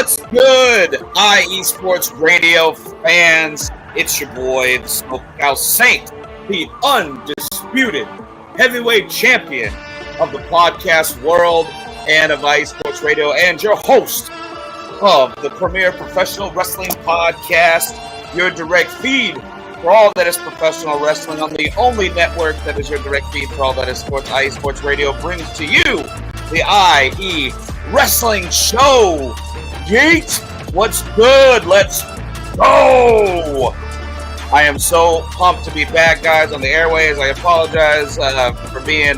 What's good, IE Sports Radio fans? It's your boy, the SoCal Saint, the undisputed heavyweight champion of the podcast world and of IE Sports Radio, and your host of the premier professional wrestling podcast, your direct feed for all that is professional wrestling on the only network that is your direct feed for all that is sports. IE Sports Radio brings to you the IE Wrestling Show. Yeet! What's good? Let's go! I am so pumped to be back, guys, on the airways. I apologize for being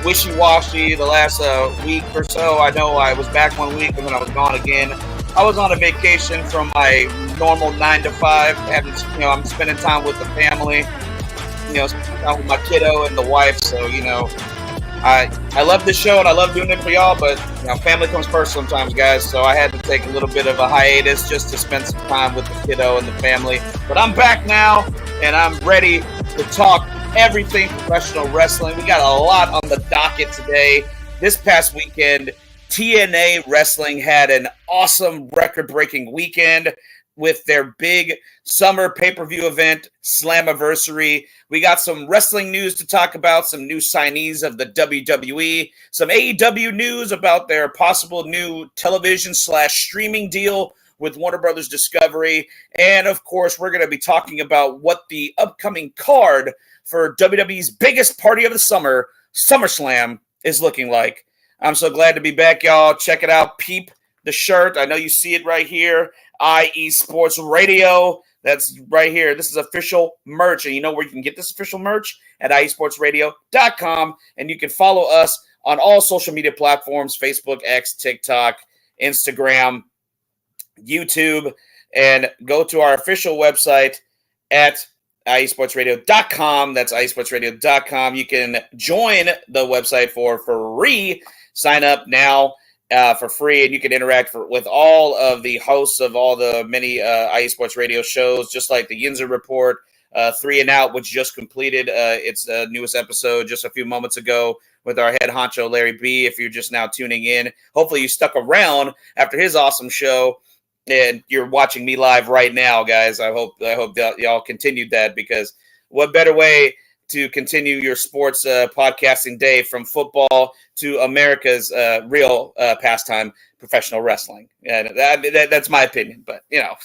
wishy-washy the last week or so. I know I was back 1 week and then I was gone again. I was on a vacation from my normal 9 to 5. I'm spending time with the family, spending time with my kiddo and the wife. So, I love this show and I love doing it for y'all, but family comes first sometimes, guys. So I had to take a little bit of a hiatus just to spend some time with the kiddo and the family. But I'm back now and I'm ready to talk everything professional wrestling. We got a lot on the docket today. This past weekend, TNA Wrestling had an awesome record-breaking weekend with their big summer pay-per-view event, Slammiversary. We got some wrestling news to talk about, some new signees of the WWE, some AEW news about their possible new television/streaming deal with Warner Brothers Discovery. And, of course, we're going to be talking about what the upcoming card for WWE's biggest party of the summer, SummerSlam, is looking like. I'm so glad to be back, y'all. Check it out. Peep the shirt. I know you see it right here. IE Sports Radio. That's right here. This is official merch. And you know where you can get this official merch? At IESportsRadio.com. And you can follow us on all social media platforms, Facebook, X, TikTok, Instagram, YouTube. And go to our official website at IESportsRadio.com. That's IESportsRadio.com. You can join the website for free. Sign up now for free, and you can interact with all of the hosts of all the many IE Sports Radio shows, just like the Yinzer Report, 3 and Out, which just completed its newest episode just a few moments ago with our head honcho, Larry B. If you're just now tuning in, hopefully you stuck around after his awesome show, and you're watching me live right now, guys. I hope that y'all continued that, because what better way to continue your sports podcasting day from football to America's real pastime, professional wrestling. And that's my opinion, but yeah,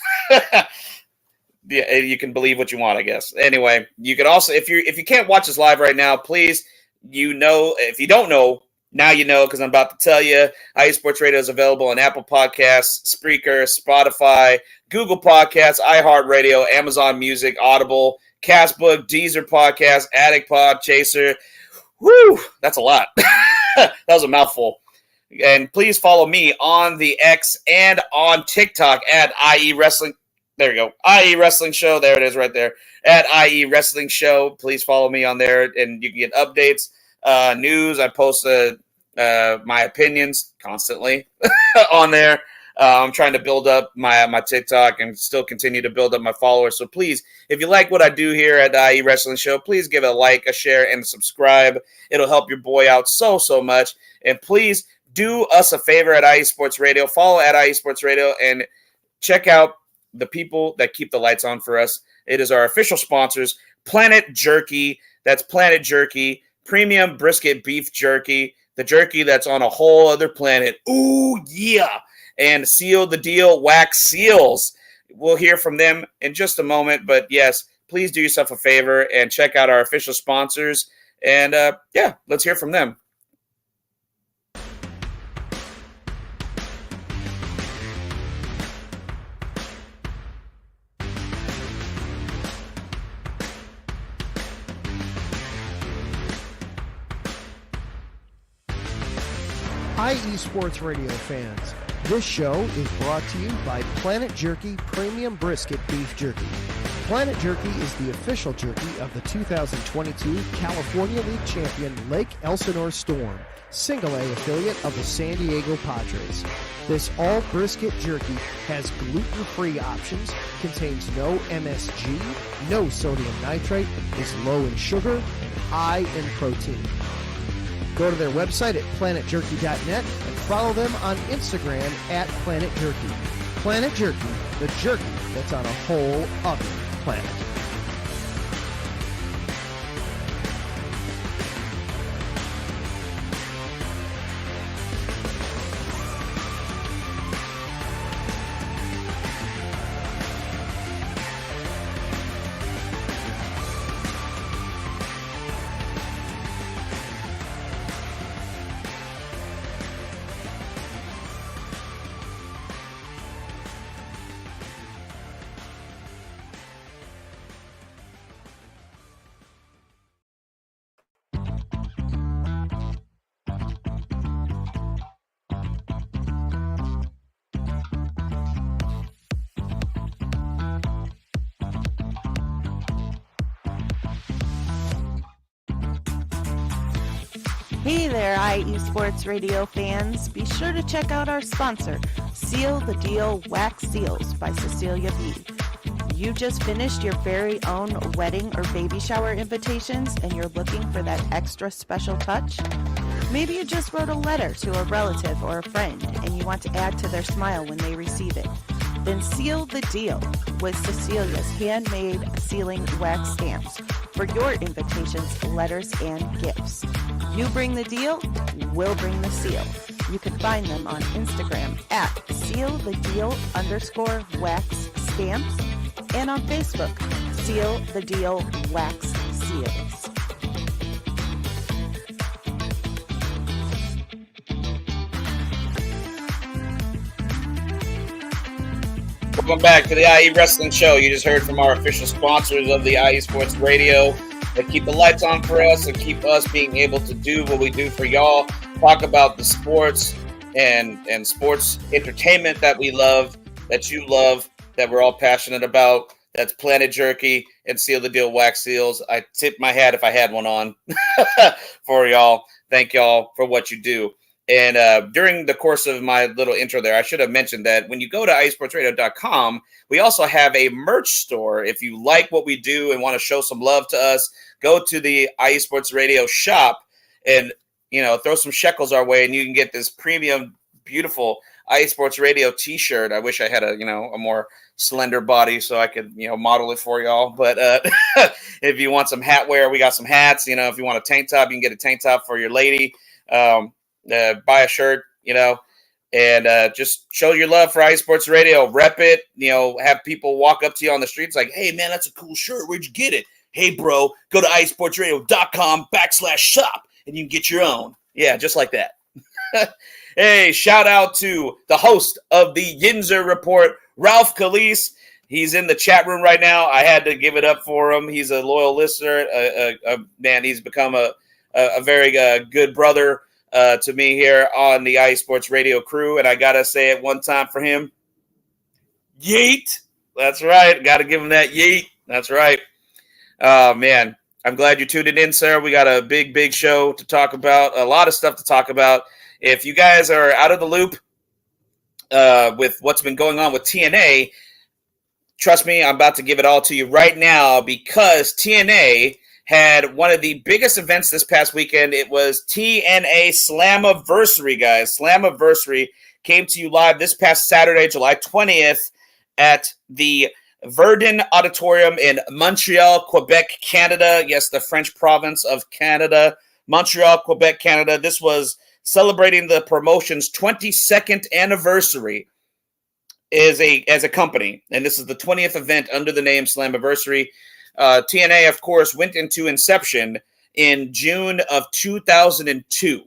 you can believe what you want, I guess. Anyway, you can also, if you can't watch us live right now, please, if you don't know, now you know, because I'm about to tell you. IE Sports Radio is available on Apple Podcasts, Spreaker, Spotify, Google Podcasts, iHeartRadio, Amazon Music, Audible, Castbook, Deezer Podcast, Addict Pod, Chaser. Woo, that's a lot. That was a mouthful. And please follow me on the X and on TikTok at IE Wrestling. There you go. IE Wrestling Show. There it is right there. At IE Wrestling Show. Please follow me on there, and you can get updates, news. I post my opinions constantly on there. I'm trying to build up my TikTok and still continue to build up my followers. So please, if you like what I do here at the IE Wrestling Show, please give it a like, a share, and a subscribe. It'll help your boy out so much. And please do us a favor at IE Sports Radio. Follow at IE Sports Radio and check out the people that keep the lights on for us. It is our official sponsors, Planet Jerky. That's Planet Jerky, premium brisket beef jerky, the jerky that's on a whole other planet. Ooh, yeah. And Seal the Deal Wax Seals. We'll hear from them in just a moment. But, yes, please do yourself a favor and check out our official sponsors. And, let's hear from them. IE Sports Radio fans, this show is brought to you by Planet Jerky Premium Brisket Beef Jerky. Planet Jerky is the official jerky of the 2022 California League champion Lake Elsinore Storm, Single A affiliate of the San Diego Padres. This all brisket jerky has gluten-free options, contains no MSG, no sodium nitrate, is low in sugar, and high in protein. Go to their website at planetjerky.net and Follow them on Instagram at Planet Jerky. Planet Jerky, the jerky that's on a whole other planet. Hey there, IE Sports Radio fans. Be sure to check out our sponsor, Seal the Deal Wax Seals by Cecilia B. You just finished your very own wedding or baby shower invitations and you're looking for that extra special touch? Maybe you just wrote a letter to a relative or a friend and you want to add to their smile when they receive it. Then seal the deal with Cecilia's handmade sealing wax stamps for your invitations, letters, and gifts. You bring the deal, we'll bring the seal. You can find them on Instagram at sealthedeal_wax stamps and on Facebook, Seal the Deal Wax Seals. Welcome back to the IE Wrestling Show. You just heard from our official sponsors of the IE Sports Radio that keep the lights on for us and keep us being able to do what we do for y'all. Talk about the sports and sports entertainment that we love, that you love, that we're all passionate about. That's Planet Jerky and Seal the Deal Wax Seals. I tip my hat if I had one on for y'all. Thank y'all for what you do. And during the course of my little intro there, I should have mentioned that when you go to iSportsRadio.com, we also have a merch store. If you like what we do and want to show some love to us, go to the iSports Radio shop and, throw some shekels our way, and you can get this premium, beautiful iSports Radio t-shirt. I wish I had a more slender body so I could, model it for y'all. But if you want some hat wear, we got some hats. If you want a tank top, you can get a tank top for your lady. Buy a shirt, and just show your love for iSports Radio. Rep it, have people walk up to you on the streets like, hey, man, that's a cool shirt. Where'd you get it? Hey, bro, go to iSportsRadio.com/shop and you can get your own. Yeah, just like that. Hey, shout out to the host of the Yinzer Report, Ralph Calise. He's in the chat room right now. I had to give it up for him. He's a loyal listener. Man, he's become a very good brother to me here on the IE Sports Radio crew. And I got to say it one time for him. Yeet. That's right. Got to give him that yeet. That's right. Man, I'm glad you tuned in, sir. We got a big show to talk about, a lot of stuff to talk about. If you guys are out of the loop with what's been going on with TNA, trust me, I'm about to give it all to you right now because TNA had one of the biggest events this past weekend. It was TNA Slammiversary, guys. Slammiversary came to you live this past Saturday, July 20th at the Verdun Auditorium in Montreal, Quebec, Canada. Yes, the French province of Canada. Montreal, Quebec, Canada. This was celebrating the promotion's 22nd anniversary as a company. And this is the 20th event under the name Slammiversary. TNA, of course, went into inception in June of 2002.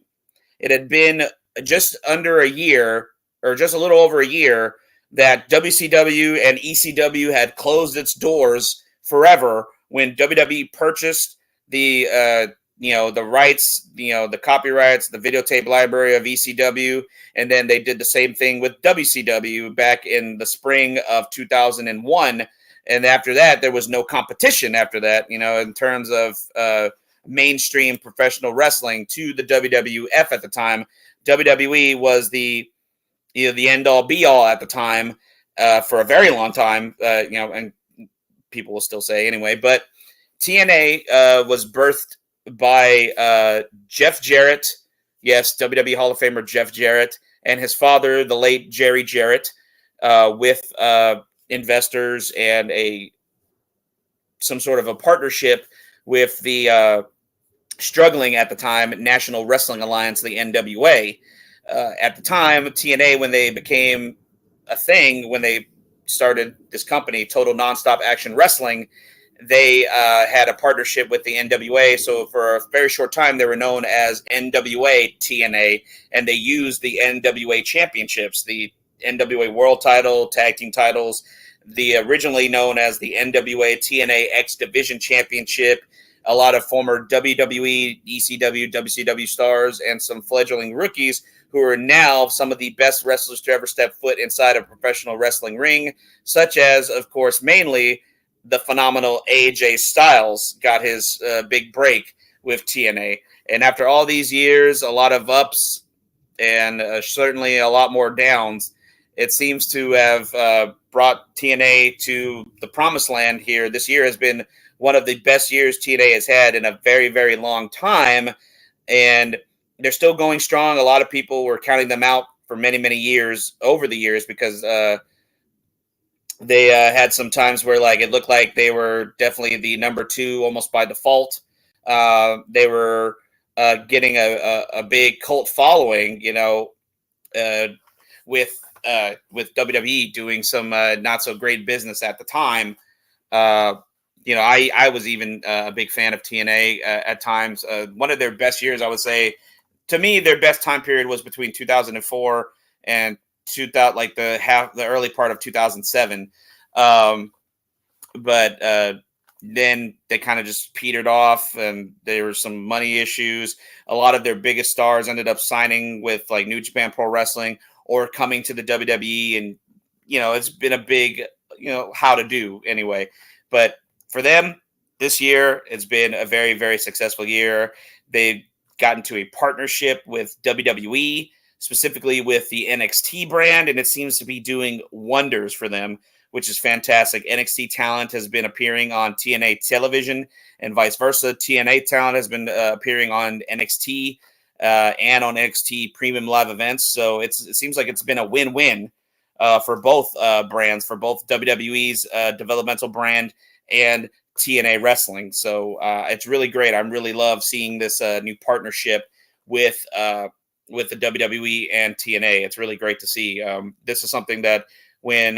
It had been just under a year, or just a little over a year, that WCW and ECW had closed its doors forever when WWE purchased the rights, the copyrights, the videotape library of ECW, and then they did the same thing with WCW back in the spring of 2001. And after that, there was no competition after that, in terms of mainstream professional wrestling to the WWF at the time. WWE was the end-all, be-all at the time for a very long time, and people will still say anyway. But TNA was birthed by Jeff Jarrett, Yes, WWE Hall of Famer Jeff Jarrett and his father, the late Jerry Jarrett, with investors and some sort of a partnership with the struggling at the time National Wrestling Alliance, the NWA. At the time, TNA, when they became a thing, when they started this company, Total Nonstop Action Wrestling, they had a partnership with the NWA. So for a very short time, they were known as NWA TNA, and they used the NWA championships, the NWA World Title, Tag Team titles, the originally known as the NWA TNA X Division Championship, a lot of former WWE, ECW, WCW stars, and some fledgling rookies who are now some of the best wrestlers to ever step foot inside a professional wrestling ring, such as, of course, mainly the phenomenal AJ Styles got his big break with TNA. And after all these years, a lot of ups and certainly a lot more downs, it seems to have brought TNA to the promised land here. This year has been one of the best years TNA has had in a very, very long time. And they're still going strong. A lot of people were counting them out for many, many years over the years because they had some times where like it looked like they were definitely the number 2 almost by default. They were getting a big cult following, with WWE doing some not so great business at the time. I was even a big fan of TNA at times. One of their best years, I would say, to me, their best time period was between 2004 and 2000, like the early part of 2007. But then they kind of just petered off, and there were some money issues. A lot of their biggest stars ended up signing with like New Japan Pro Wrestling or coming to the WWE, and it's been a big how to do anyway. But for them this year, it's been a very, very successful year. They've gotten to a partnership with WWE, specifically with the NXT brand, and it seems to be doing wonders for them, which is fantastic. NXT talent has been appearing on TNA television and vice versa. TNA talent has been appearing on NXT and on NXT premium live events. So it seems like it's been a win-win for both brands, for both WWE's developmental brand and TNA wrestling. So it's really great. I really love seeing this new partnership with the WWE and TNA. It's really great to see. This is something that when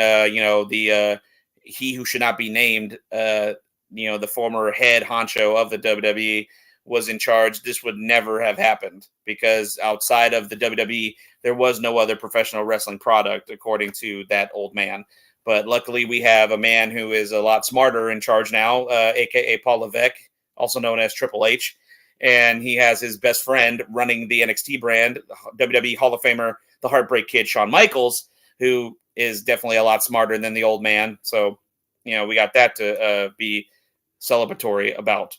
he who should not be named, the former head honcho of the WWE was in charge, this would never have happened, because outside of the WWE, there was no other professional wrestling product, according to that old man. But luckily, we have a man who is a lot smarter in charge now, a.k.a. Paul Levesque, also known as Triple H. And he has his best friend running the NXT brand, WWE Hall of Famer, the Heartbreak Kid, Shawn Michaels, who is definitely a lot smarter than the old man. So, we got that to be celebratory about.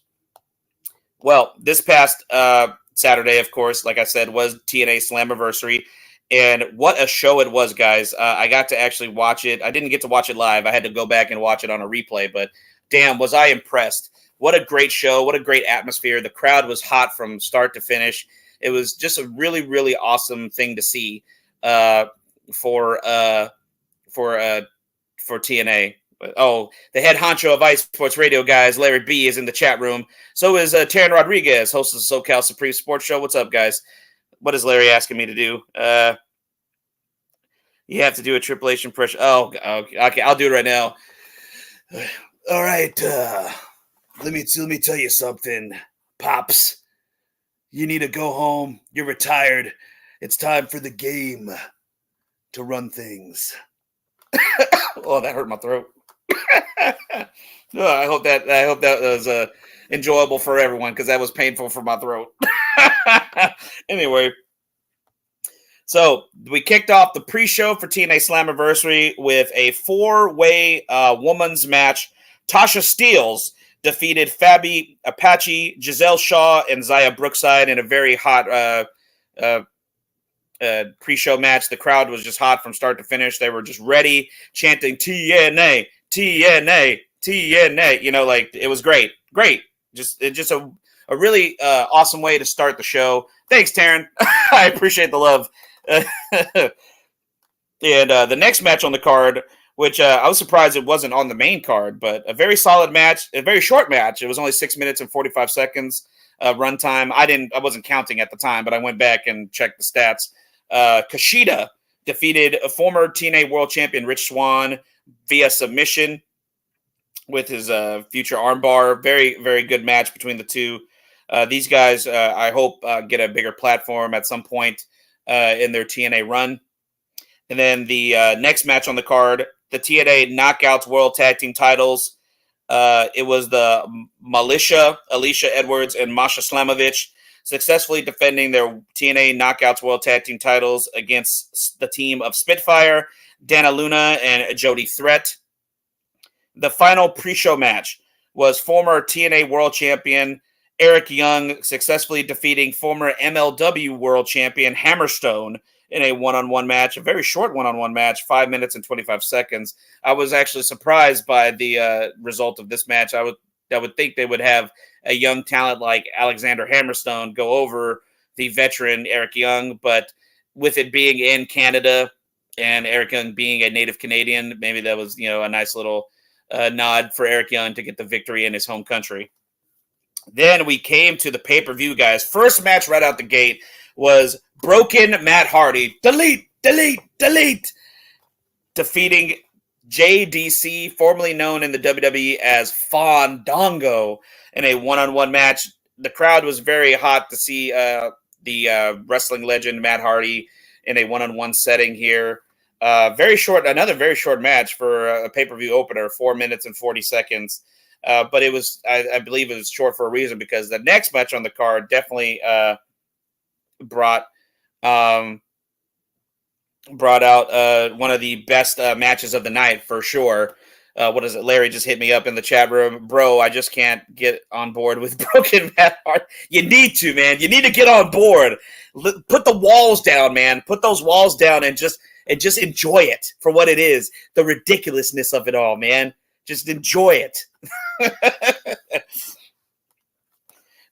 Well, this past Saturday, of course, like I said, was TNA Slammiversary. And what a show it was, guys. I got to actually watch it. I didn't get to watch it live. I had to go back and watch it on a replay. But damn, was I impressed. What a great show. What a great atmosphere. The crowd was hot from start to finish. It was just a really, really awesome thing to see for TNA. Oh, the head honcho of Ice Sports Radio, guys, Larry B, is in the chat room. So is Taryn Rodriguez, host of the SoCal Supreme Sports Show. What's up, guys? What is Larry asking me to do? You have to do a Triple H impression. Oh, okay. I'll do it right now. All right. Let me tell you something, Pops. You need to go home. You're retired. It's time for the game to run things. Oh, that hurt my throat. I hope that was enjoyable for everyone, because that was painful for my throat. Anyway, so we kicked off the pre-show for TNA Slammiversary with a 4-way women's match. Tasha Steelz defeated Fabi Apache, Giselle Shaw, and Zaya Brookside in a very hot pre-show match. The crowd was just hot from start to finish. They were just ready, chanting TNA, TNA, TNA. It was great. Just a a really awesome way to start the show. Thanks, Taryn. I appreciate the love. And the next match on the card, which I was surprised it wasn't on the main card, but a very solid match, a very short match. It was only 6 minutes and 45 seconds runtime. I wasn't counting at the time, but I went back and checked the stats. Kushida defeated a former TNA World Champion Rich Swann via submission with his future armbar. Very, very good match between the two. These guys, I hope, get a bigger platform at some point in their TNA run. And then the next match on the card, the TNA Knockouts World Tag Team titles. It was the Militia, Alicia Edwards and Masha Slamovich, successfully defending their TNA Knockouts World Tag Team titles against the team of Spitfire, Dana Luna, and Jody Threat. The final pre-show match was former TNA World Champion Eric Young successfully defeating former MLW World Champion Hammerstone in a one-on-one match, a very short one-on-one match, 5 minutes and 25 seconds. I was actually surprised by the result of this match. I would think they would have a young talent like Alexander Hammerstone go over the veteran Eric Young, but with it being in Canada and Eric Young being a native Canadian, maybe that was, a nice little nod for Eric Young to get the victory in his home country. Then we came to the pay-per-view, guys. First match right out the gate was Broken Matt Hardy. Delete, defeating JDC, formerly known in the WWE as Fandango, in a one-on-one match. The crowd was very hot to see the wrestling legend Matt Hardy in a one-on-one setting here. Another very short match for a pay-per-view opener, 4 minutes and 40 seconds. But it was, I believe it was short for a reason, because the next match on the card definitely brought out one of the best matches of the night for sure. What is it? Larry just hit me up in the chat room. Bro, I just can't get on board with Broken Matt Hardy. You need to, man. You need to get on board. Put the walls down, man. Put those walls down and just enjoy it for what it is. The ridiculousness of it all, man. Just enjoy it.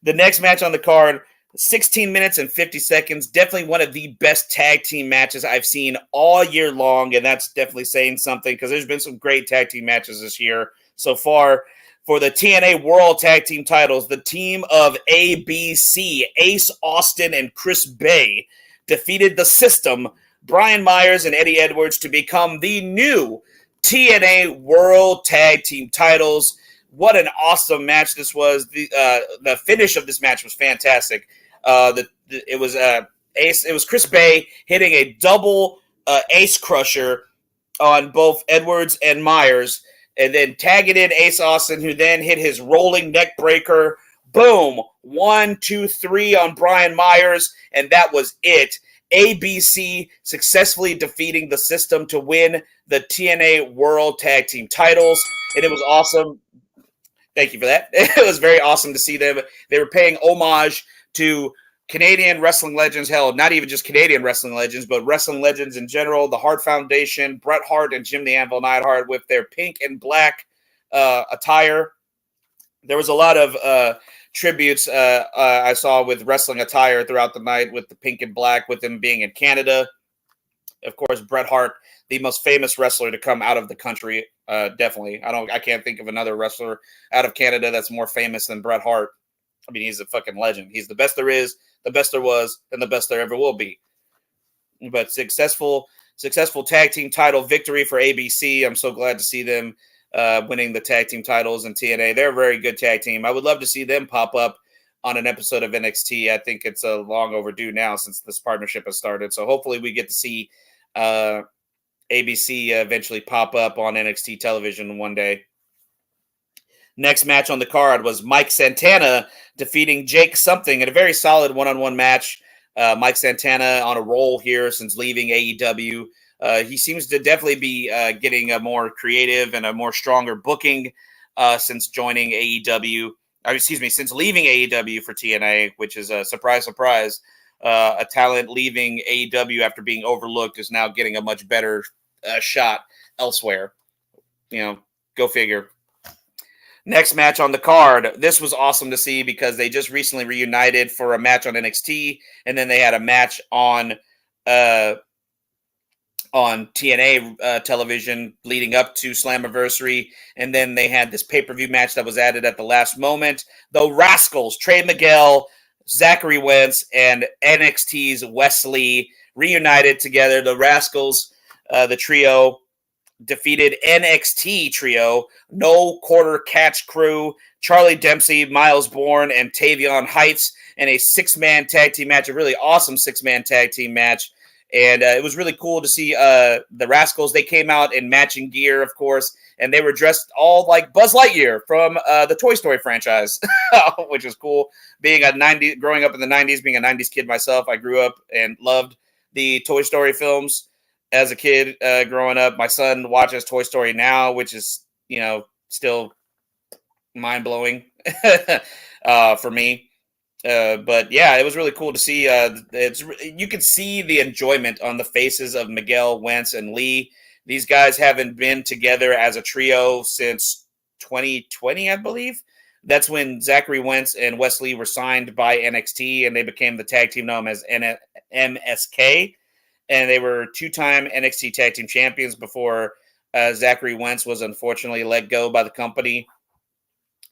The next match on the card, 16 minutes and 50 seconds. Definitely one of the best tag team matches I've seen all year long, and that's definitely saying something because there's been some great tag team matches this year so far. For the TNA World Tag Team titles, the team of ABC, Ace Austin and Chris Bay, defeated the System, Brian Myers and Eddie Edwards, to become the new TNA World Tag Team titles. What an awesome match this was. The finish of this match was fantastic. It was Chris Bay hitting a double ace crusher on both Edwards and Myers, and then tagging in Ace Austin, who then hit his rolling neck breaker. Boom. 1, 2, 3 on Brian Myers, and that was it. ABC successfully defeating the System to win the TNA World Tag Team titles, and it was awesome. Thank you for that. It was very awesome to see them. They were paying homage to Canadian wrestling legends. Hell, not even just Canadian wrestling legends, but wrestling legends in general. The Hart Foundation, Bret Hart and Jim the Anvil Neidhart with their pink and black attire. There was a lot of tributes I saw with wrestling attire throughout the night with the pink and black, with them being in Canada. Of course, Bret Hart, the most famous wrestler to come out of the country. Definitely. I can't think of another wrestler out of Canada that's more famous than Bret Hart. I mean, he's a fucking legend. He's the best there is, the best there was, and the best there ever will be. But successful tag team title victory for ABC. I'm so glad to see them winning the tag team titles in TNA. They're a very good tag team. I would love to see them pop up on an episode of NXT. I think it's long overdue now since this partnership has started. So hopefully we get to see ABC eventually pop up on NXT television one day. Next match on the card was Mike Santana defeating Jake Something in a very solid one-on-one match. Mike Santana on a roll here since leaving AEW. He seems to definitely be getting a more creative and a more stronger booking since joining AEW. Since leaving AEW for TNA, which is a surprise. A talent leaving AEW after being overlooked is now getting a much better shot elsewhere. Go figure. Next match on the card. This was awesome to see because they just recently reunited for a match on NXT, and then they had a match on TNA television leading up to Slammiversary, and then they had this pay-per-view match that was added at the last moment. The Rascals, Trey Miguel, Zachary Wentz, and NXT's Wesley reunited together. The Rascals, the trio, defeated NXT trio, No Quarter Catch Crew, Charlie Dempsey, Miles Bourne, and Tavion Heights in a six-man tag team match, a really awesome six-man tag team match. And it was really cool to see the Rascals. They came out in matching gear, of course, and they were dressed all like Buzz Lightyear from the Toy Story franchise, which was cool. Growing up in the 90s, being a 90s kid myself, I grew up and loved the Toy Story films as a kid growing up. My son watches Toy Story now, which is, still mind-blowing for me. But yeah, it was really cool to see. You could see the enjoyment on the faces of Miguel, Wentz, and Lee. These guys haven't been together as a trio since 2020, I believe. That's when Zachary Wentz and Wesley were signed by NXT, and they became the tag team known as MSK. And they were two-time NXT tag team champions before Zachary Wentz was unfortunately let go by the company.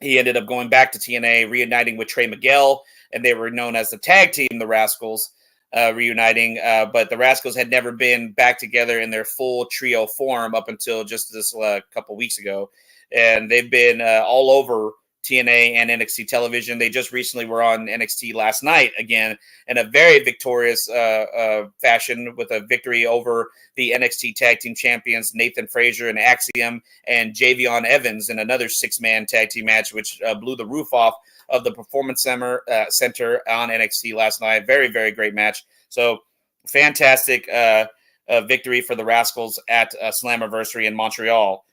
He ended up going back to TNA, reuniting with Trey Miguel, and they were known as the tag team, the Rascals, reuniting. But the Rascals had never been back together in their full trio form up until just this couple weeks ago. And they've been all over TNA and NXT television. They just recently were on NXT last night again in a very victorious fashion with a victory over the NXT tag team champions Nathan Frazier and Axiom and Javion Evans in another six-man tag team match, which blew the roof off of the Performance Center on NXT last night. Very, very great match. So fantastic victory for the Rascals at Slammiversary in Montreal.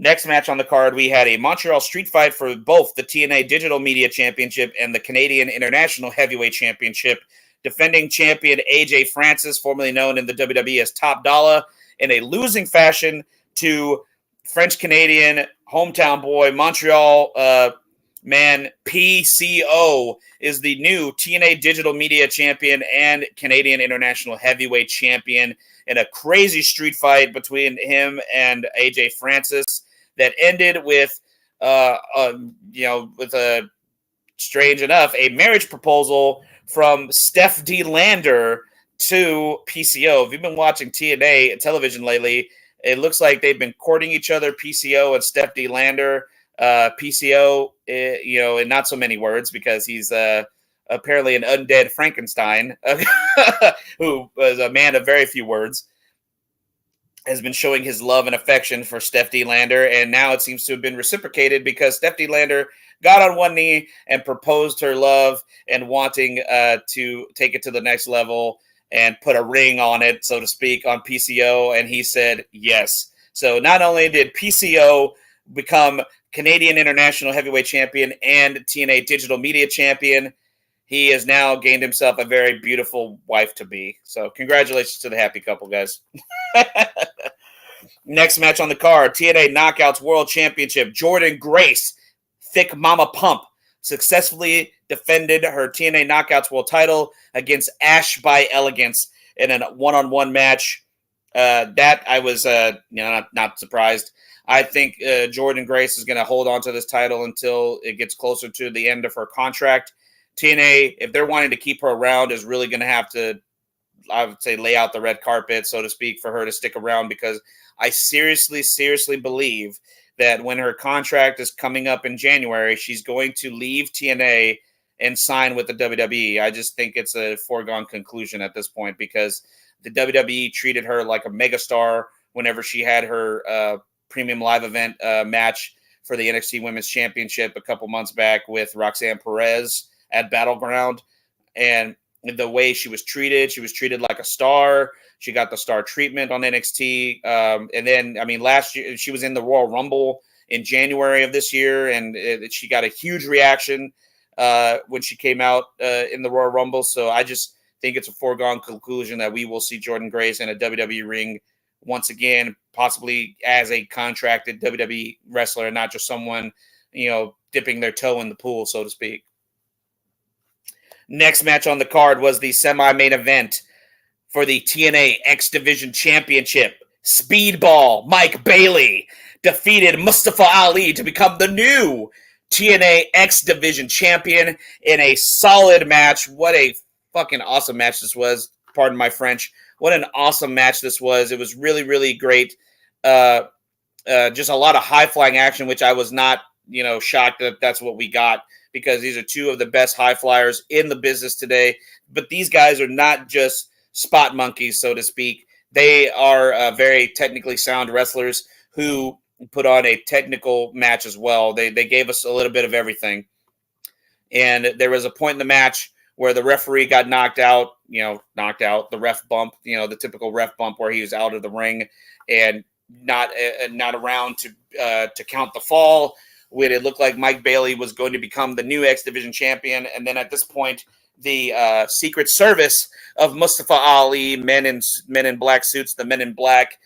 Next match on the card, we had a Montreal street fight for both the TNA Digital Media Championship and the Canadian International Heavyweight Championship. Defending champion AJ Francis, formerly known in the WWE as Top Dollar, in a losing fashion to French-Canadian hometown boy, Montreal man PCO is the new TNA Digital Media Champion and Canadian International Heavyweight Champion in a crazy street fight between him and AJ Francis that ended with, strange enough, a marriage proposal from Steph D. Lander to PCO. If you've been watching TNA television lately, it looks like they've been courting each other, PCO and Steph D. Lander. PCO, in not so many words, because he's apparently an undead Frankenstein who was a man of very few words, has been showing his love and affection for Steph D. Lander, and now it seems to have been reciprocated because Steph D. Lander got on one knee and proposed her love and wanting to take it to the next level and put a ring on it, so to speak, on PCO, and he said yes. So not only did PCO become Canadian International Heavyweight Champion and TNA Digital Media Champion, he has now gained himself a very beautiful wife-to-be. So congratulations to the happy couple, guys. Next match on the card, TNA Knockouts World Championship. Jordan Grace, Thick Mama Pump, successfully defended her TNA Knockouts World title against Ash by Elegance in a one-on-one match. That I was not surprised. I think Jordan Grace is going to hold on to this title until it gets closer to the end of her contract. TNA, if they're wanting to keep her around, is really going to have to, I would say, lay out the red carpet, so to speak, for her to stick around, because I seriously believe that when her contract is coming up in January, she's going to leave TNA and sign with the WWE. I just think it's a foregone conclusion at this point, because the WWE treated her like a megastar whenever she had her premium live event match for the NXT Women's Championship a couple months back with Roxanne Perez at Battleground. And the way she was treated like a star. She got the star treatment on NXT. And then, last year she was in the Royal Rumble in January of this year, and she got a huge reaction when she came out in the Royal Rumble. So I just think it's a foregone conclusion that we will see Jordan Grace in a WWE ring once again, possibly as a contracted WWE wrestler, and not just someone dipping their toe in the pool, so to speak. Next match on the card was the semi-main event for the TNA X Division Championship. Speedball Mike Bailey defeated Mustafa Ali to become the new TNA X Division Champion in a solid match. What a fucking awesome match this was. Pardon my French. What an awesome match this was. It was really, really great. Just a lot of high-flying action, which I was not, shocked that that's what we got, because these are two of the best high flyers in the business today. But these guys are not just spot monkeys, so to speak. They are very technically sound wrestlers who put on a technical match as well. They gave us a little bit of everything. And there was a point in the match where the referee got knocked out, the ref bump, the typical ref bump where he was out of the ring and not around to count the fall, when it looked like Mike Bailey was going to become the new X Division champion. And then at this point, the Secret Service of Mustafa Ali, men in black suits, the Men in Black,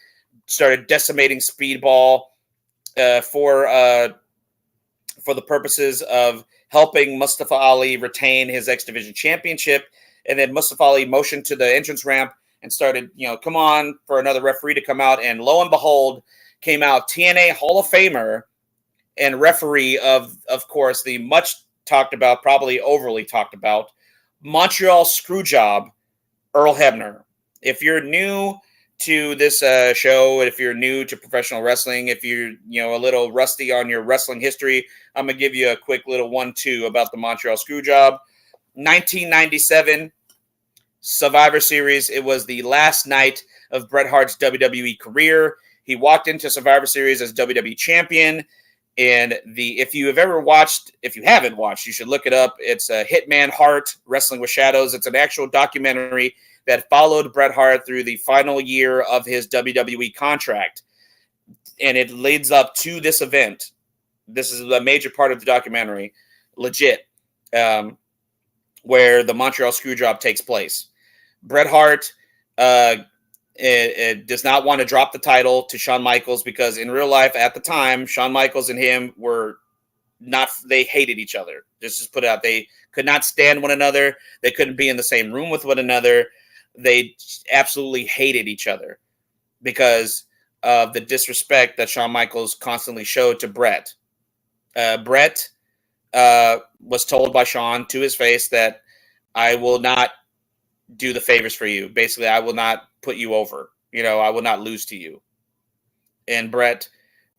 started decimating Speedball for the purposes of helping Mustafa Ali retain his X Division championship. And then Mustafa Ali motioned to the entrance ramp and started, come on, for another referee to come out. And lo and behold, came out TNA Hall of Famer and referee of course, the much talked about, probably overly talked about, Montreal Screwjob, Earl Hebner. If you're new to this show, if you're new to professional wrestling, if you're a little rusty on your wrestling history, I'm gonna give you a quick little 1-2 about the Montreal Screwjob. 1997 Survivor Series. It was the last night of Bret Hart's WWE career. He walked into Survivor Series as WWE champion. And if you haven't watched, you should look it up. It's Hitman Hart, Wrestling with Shadows. It's an actual documentary that followed Bret Hart through the final year of his WWE contract. And it leads up to this event. This is a major part of the documentary, legit, where the Montreal Screwjob takes place. Bret Hart it does not want to drop the title to Shawn Michaels, because in real life at the time, Shawn Michaels and him they hated each other. Just put it out. They could not stand one another. They couldn't be in the same room with one another. They absolutely hated each other because of the disrespect that Shawn Michaels constantly showed to Bret. Bret was told by Shawn to his face that I will not do the favors for you. Basically, I will not put you over. I will not lose to you. And Bret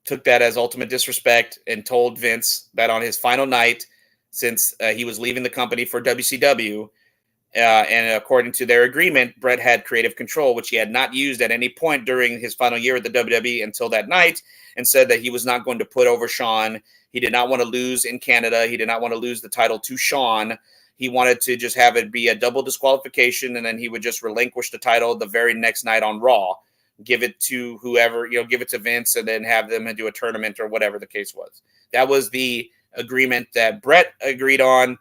took that as ultimate disrespect and told Vince that on his final night, since he was leaving the company for WCW, and according to their agreement, Bret had creative control, which he had not used at any point during his final year at the WWE until that night, and said that he was not going to put over Shawn. He did not want to lose in Canada. He did not want to lose the title to Shawn. He wanted to just have it be a double disqualification, and then he would just relinquish the title the very next night on Raw, give it to whoever, give it to Vince, and then have them do a tournament or whatever the case was. That was the agreement that Bret agreed on.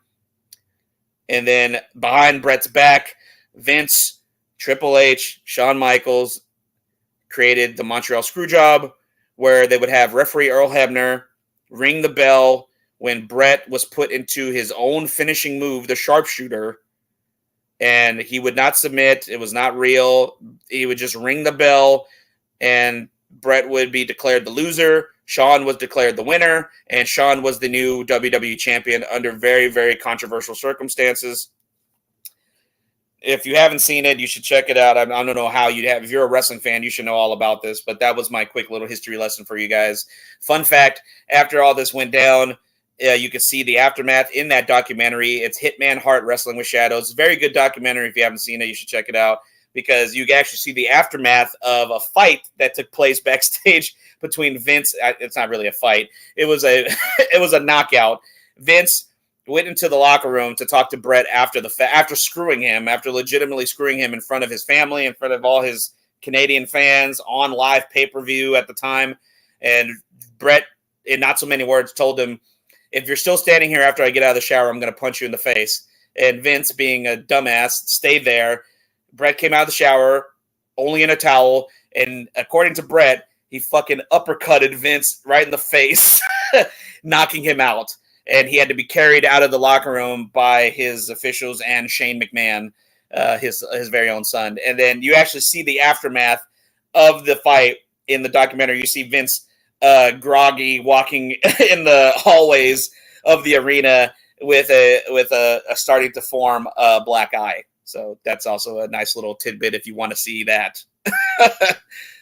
And then behind Bret's back, Vince, Triple H, Shawn Michaels created the Montreal Screwjob, where they would have referee Earl Hebner ring the bell when Bret was put into his own finishing move, the sharpshooter, and he would not submit. It was not real. He would just ring the bell, and Bret would be declared the loser. Shawn was declared the winner, and Shawn was the new WWE champion under very, very controversial circumstances. If you haven't seen it, you should check it out. I don't know how you'd have. If you're a wrestling fan, you should know all about this, but that was my quick little history lesson for you guys. Fun fact, after all this went down, you can see the aftermath in that documentary. It's Hitman Hart, Wrestling with Shadows. Very good documentary. If you haven't seen it, you should check it out, because you can actually see the aftermath of a fight that took place backstage between Vince. It's not really a fight. It was a knockout. Vince went into the locker room to talk to Bret after legitimately screwing him in front of his family, in front of all his Canadian fans on live pay-per-view at the time. And Bret, in not so many words, told him, if you're still standing here after I get out of the shower, I'm going to punch you in the face. And Vince, being a dumbass, stayed there. Bret came out of the shower, only in a towel. And according to Bret, he fucking uppercutted Vince right in the face. knocking him out. And he had to be carried out of the locker room by his officials and Shane McMahon, his very own son. And then you actually see the aftermath of the fight in the documentary. You see Vince groggy walking in the hallways of the arena with a starting to form a black eye. So that's also a nice little tidbit if you want to see that.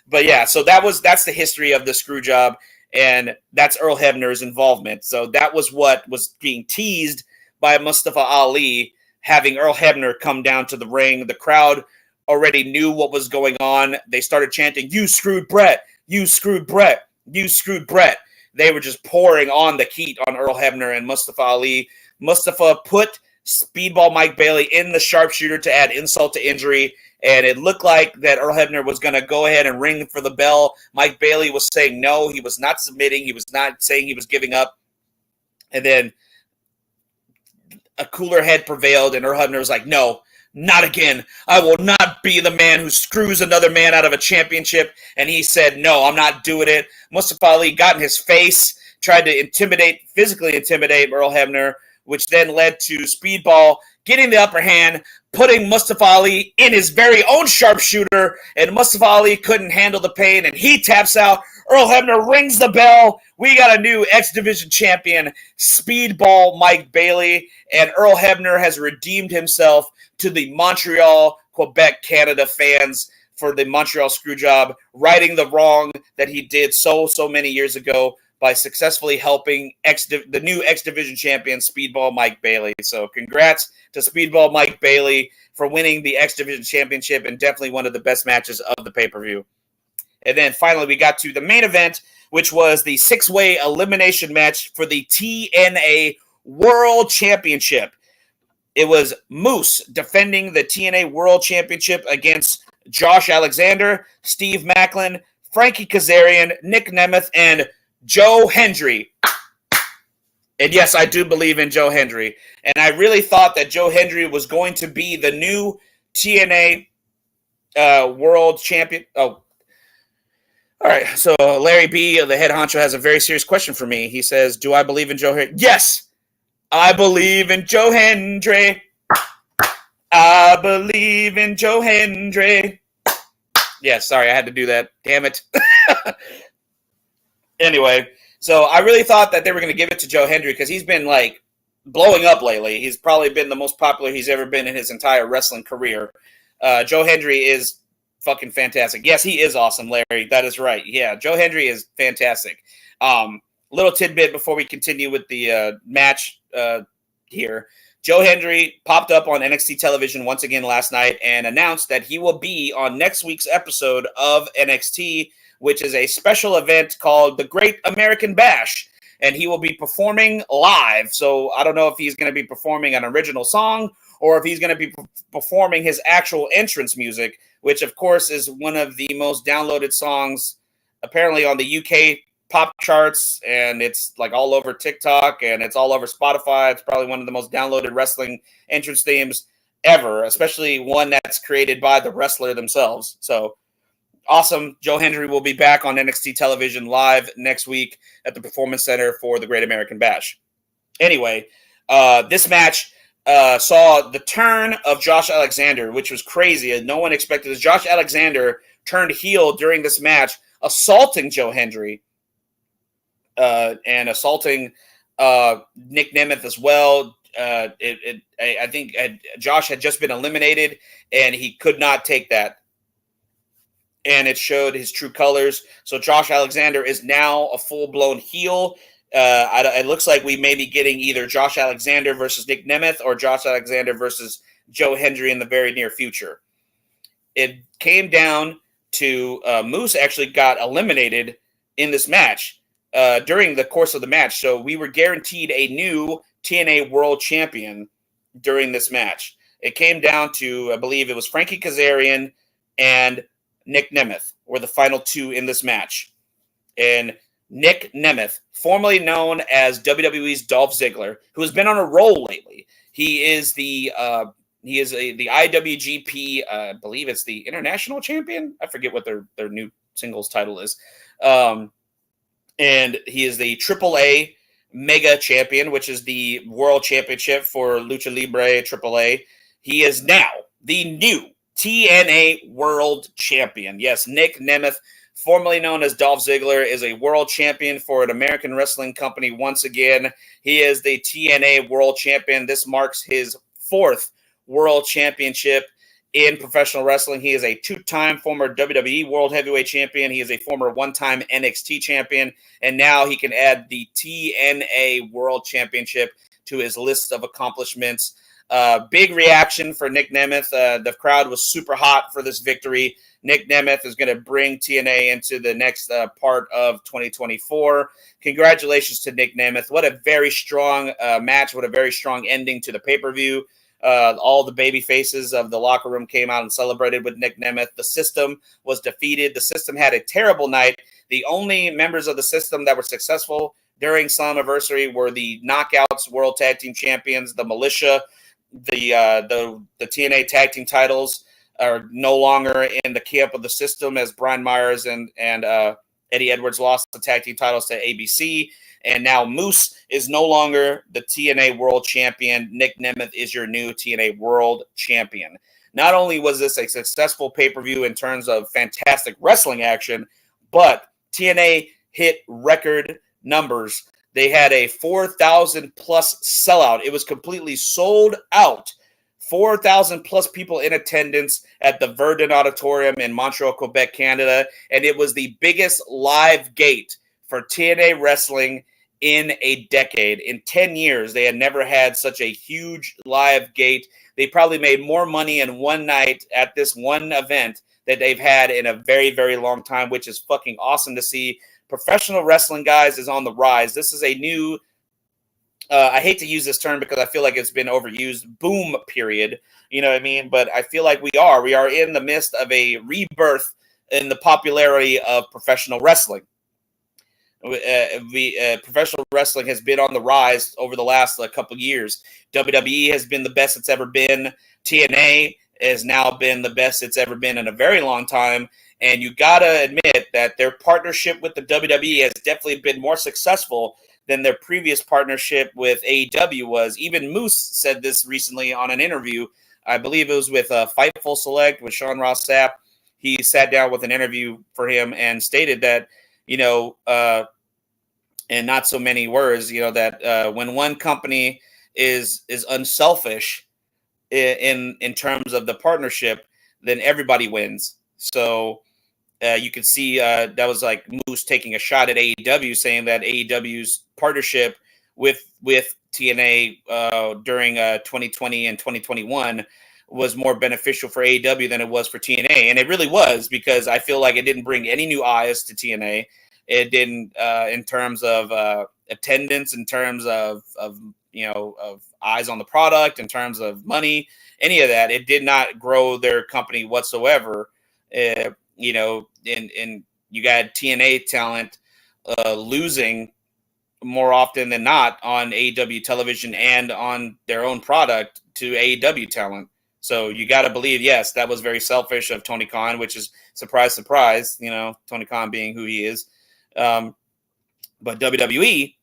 But yeah, so that's the history of the screw job, and that's Earl Hebner's involvement. So that was what was being teased by Mustafa Ali, having Earl Hebner come down to the ring. The crowd already knew what was going on. They started chanting, "You screwed Brett! You screwed Brett! You screwed Brett!" They were just pouring on the heat on Earl Hebner and Mustafa Ali. Mustafa put Speedball Mike Bailey in the sharpshooter to add insult to injury, and it looked like that Earl Hebner was going to go ahead and ring for the bell. Mike Bailey was saying no. He was not submitting. He was not saying he was giving up. And then a cooler head prevailed, and Earl Hebner was like, "No, not again. I will not be the man who screws another man out of a championship." And he said, "No, I'm not doing it." Mustafa Ali got in his face, tried to physically intimidate Earl Hebner, which then led to Speedball getting the upper hand, putting Mustafa Ali in his very own sharpshooter, and Mustafa Ali couldn't handle the pain, and he taps out. Earl Hebner rings the bell. We got a new X Division champion, Speedball Mike Bailey, and Earl Hebner has redeemed himself to the Montreal, Quebec, Canada fans for the Montreal Screwjob, righting the wrong that he did so many years ago by successfully helping the new X Division champion, Speedball Mike Bailey. So congrats to Speedball Mike Bailey for winning the X Division championship, and definitely one of the best matches of the pay-per-view. And then finally we got to the main event, which was the 6-way elimination match for the TNA World Championship. It was Moose defending the TNA World Championship against Josh Alexander, Steve Macklin, Frankie Kazarian, Nick Nemeth, and Joe Hendry. And yes, I do believe in Joe Hendry. And I really thought that Joe Hendry was going to be the new TNA World Champion. Oh, all right. So Larry B., the head honcho, has a very serious question for me. He says, "Do I believe in Joe Hendry?" Yes, I believe in Joe Hendry. I believe in Joe Hendry. Yeah, sorry, I had to do that. Damn it. Anyway, so I really thought that they were going to give it to Joe Hendry because he's been, like, blowing up lately. He's probably been the most popular he's ever been in his entire wrestling career. Joe Hendry is fucking fantastic. Yes, he is awesome, Larry. That is right. Yeah, Joe Hendry is fantastic. Little tidbit before we continue with the match here. Joe Hendry popped up on NXT television once again last night and announced that he will be on next week's episode of NXT, which is a special event called the Great American Bash, and he will be performing live. So I don't know if he's going to be performing an original song or if he's going to be performing his actual entrance music, which of course is one of the most downloaded songs apparently on the UK pop charts, and it's like all over TikTok and it's all over Spotify. It's probably one of the most downloaded wrestling entrance themes ever, especially one that's created by the wrestler themselves. So awesome. Joe Hendry will be back on NXT television live next week at the Performance Center for the Great American Bash. Anyway, this match saw the turn of Josh Alexander, which was crazy, and no one expected this. Josh Alexander turned heel during this match, assaulting Joe Hendry and assaulting Nick Nemeth as well. I think Josh had just been eliminated, and he could not take that. And it showed his true colors. So Josh Alexander is now a full-blown heel. It looks like we may be getting either Josh Alexander versus Nick Nemeth or Josh Alexander versus Joe Hendry in the very near future. It came down to Moose actually got eliminated in this match during the course of the match. So we were guaranteed a new TNA World Champion during this match. It came down to, I believe it was Frankie Kazarian and Nick Nemeth were the final two in this match. And Nick Nemeth, formerly known as WWE's Dolph Ziggler, who has been on a roll lately. He is the IWGP, I believe it's the International Champion. I forget what their new singles title is. And he is the AAA Mega Champion, which is the World Championship for Lucha Libre AAA. He is now the new TNA World Champion. Yes, Nick Nemeth, formerly known as Dolph Ziggler, is a world champion for an American wrestling company once again. He is the TNA World Champion. This marks his 4th World Championship in professional wrestling. He is a 2-time former WWE World Heavyweight Champion. He is a former 1-time NXT Champion. And now he can add the TNA World Championship to his list of accomplishments. Big reaction for Nick Nemeth. The crowd was super hot for this victory. Nick Nemeth is going to bring TNA into the next part of 2024. Congratulations to Nick Nemeth. What a very strong match. What a very strong ending to the pay-per-view. All the baby faces of the locker room came out and celebrated with Nick Nemeth. The System was defeated. The System had a terrible night. The only members of the System that were successful during Slammiversary were the Knockouts World Tag Team Champions, the Militia. The TNA Tag Team titles are no longer in the camp of the System, as Brian Myers and Eddie Edwards lost the tag team titles to ABC. And now Moose is no longer the TNA World Champion. Nick Nemeth is your new TNA World Champion. Not only was this a successful pay-per-view in terms of fantastic wrestling action, but TNA hit record numbers. They had a 4,000 plus sellout. It was completely sold out. 4,000 plus people in attendance at the Verdun Auditorium in Montreal, Quebec, Canada. And it was the biggest live gate for TNA wrestling in a decade. In 10 years, they had never had such a huge live gate. They probably made more money in one night at this one event that they've had in a very, very long time, which is fucking awesome to see. Professional wrestling, guys, is on the rise. This is a new, I hate to use this term because I feel like it's been overused, boom period. You know what I mean? But I feel like we are in the midst of a rebirth in the popularity of professional wrestling. Professional wrestling has been on the rise over the last couple years. WWE has been the best it's ever been. TNA has now been the best it's ever been in a very long time. And you got to admit that their partnership with the WWE has definitely been more successful than their previous partnership with AEW was. Even Moose said this recently on an interview. I believe it was with Fightful Select with Sean Ross Sapp. He sat down with an interview for him and stated that, you know, in not so many words, you know, that when one company is unselfish in terms of the partnership, then everybody wins. So you can see that was like Moose taking a shot at AEW, saying that AEW's partnership with TNA during 2020 and 2021 was more beneficial for AEW than it was for TNA. And it really was, because I feel like it didn't bring any new eyes to TNA. It didn't in terms of attendance, in terms of you know, of eyes on the product, in terms of money, any of that. It did not grow their company whatsoever. You know, and you got TNA talent losing more often than not on AEW television and on their own product to AEW talent. So you got to believe, yes, that was very selfish of Tony Khan, which is surprise, surprise, you know, Tony Khan being who he is. But WWE,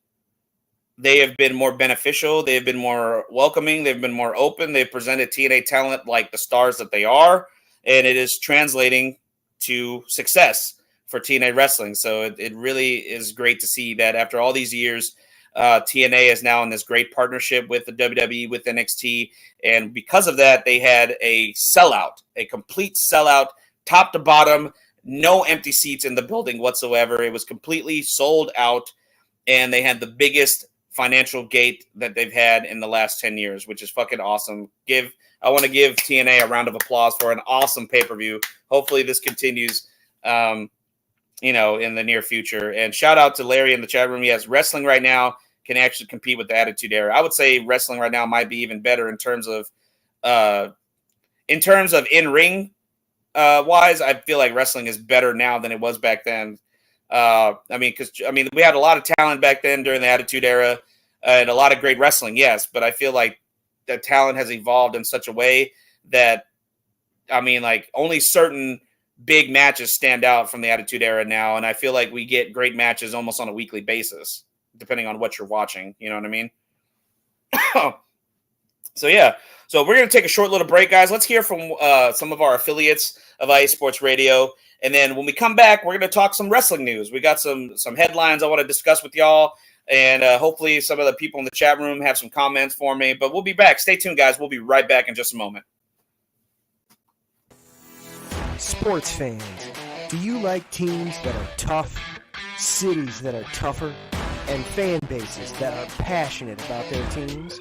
they have been more beneficial. They've been more welcoming. They've been more open. They've presented TNA talent like the stars that they are, and it is translating to success for TNA wrestling. So it really is great to see that after all these years, TNA is now in this great partnership with the WWE, with NXT. And because of that, they had a sellout, a complete sellout, top to bottom, no empty seats in the building whatsoever. It was completely sold out, and they had the biggest financial gate that they've had in the last 10 years, which is fucking awesome. I want to give TNA a round of applause for an awesome pay-per-view. Hopefully this continues, you know, in the near future. And shout out to Larry in the chat room. Yes, wrestling right now can actually compete with the Attitude Era. I would say wrestling right now might be even better in terms of in-ring wise. I feel like wrestling is better now than it was back then. I mean, we had a lot of talent back then during the Attitude Era and a lot of great wrestling, yes, but I feel like the talent has evolved in such a way that, I mean, like, only certain big matches stand out from the Attitude Era now, and I feel like we get great matches almost on a weekly basis depending on what you're watching. You know what I mean? So yeah, so we're going to take a short little break, guys. Let's hear from some of our affiliates of IE Sports Radio. And then when we come back, we're going to talk some wrestling news. We got some headlines I want to discuss with y'all. And hopefully some of the people in the chat room have some comments for me. But we'll be back. Stay tuned, guys. We'll be right back in just a moment. Sports fans, do you like teams that are tough, cities that are tougher, and fan bases that are passionate about their teams?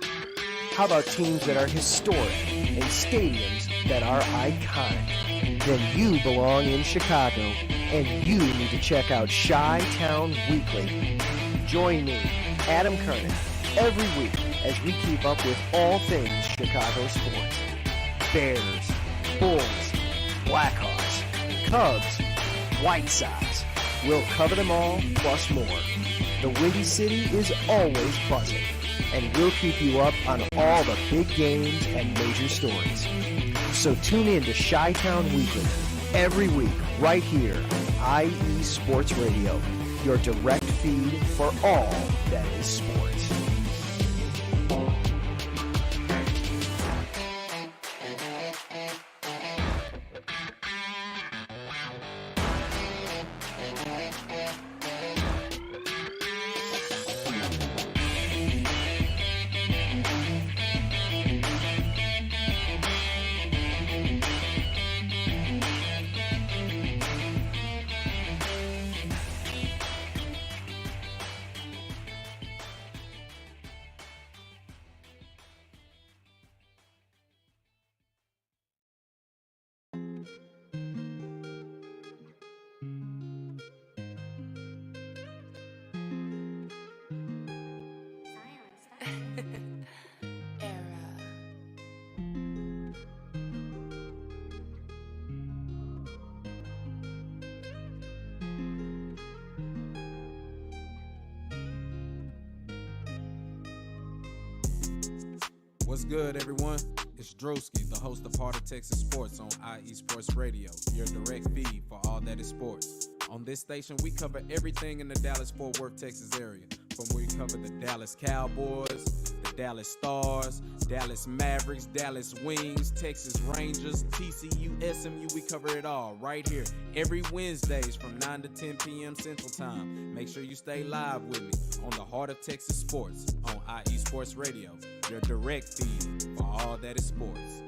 How about teams that are historic and stadiums that are iconic? Then you belong in Chicago, and you need to check out Chi-Town Weekly. Join me, Adam Kernan, every week as we keep up with all things Chicago sports. Bears, Bulls, Blackhawks, Cubs, White Sox. We'll cover them all, plus more. The Windy City is always buzzing, and we'll keep you up on all the big games and major stories. So tune in to Chi-Town Weekly every week right here on IE Sports Radio, your direct feed for all that is sports. What's good, everyone? It's Drewski, the host of Heart of Texas Sports on IE Sports Radio, your direct feed for all that is sports. On this station, we cover everything in the Dallas-Fort Worth, Texas area. From where we cover the Dallas Cowboys, the Dallas Stars, Dallas Mavericks, Dallas Wings, Texas Rangers, TCU, SMU, we cover it all right here every Wednesdays from 9 to 10 p.m. Central Time. Make sure you stay live with me on the Heart of Texas Sports on IE Sports Radio, your direct feed for all that is sports.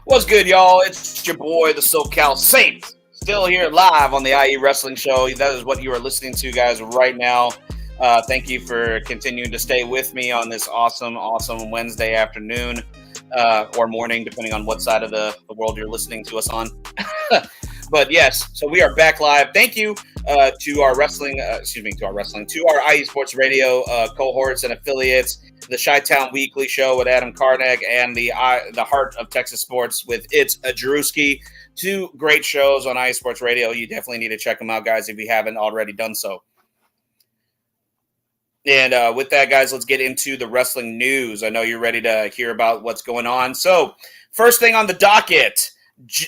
What's good, y'all? It's your boy, the SoCal Saint. Still here live on the IE Wrestling Show. That is what you are listening to, guys, right now. Thank you for continuing to stay with me on this awesome Wednesday afternoon or morning, depending on what side of the world you're listening to us on. But yes, so we are back live. Thank you to our IE Sports Radio cohorts and affiliates, the Chi-Town Weekly Show with Adam Karnak, and the Heart of Texas Sports with It's a Drewski. Two great shows on IE Sports Radio. You definitely need to check them out, guys, if you haven't already done so. And with that, guys, let's get into the wrestling news. I know you're ready to hear about what's going on. So, first thing on the docket,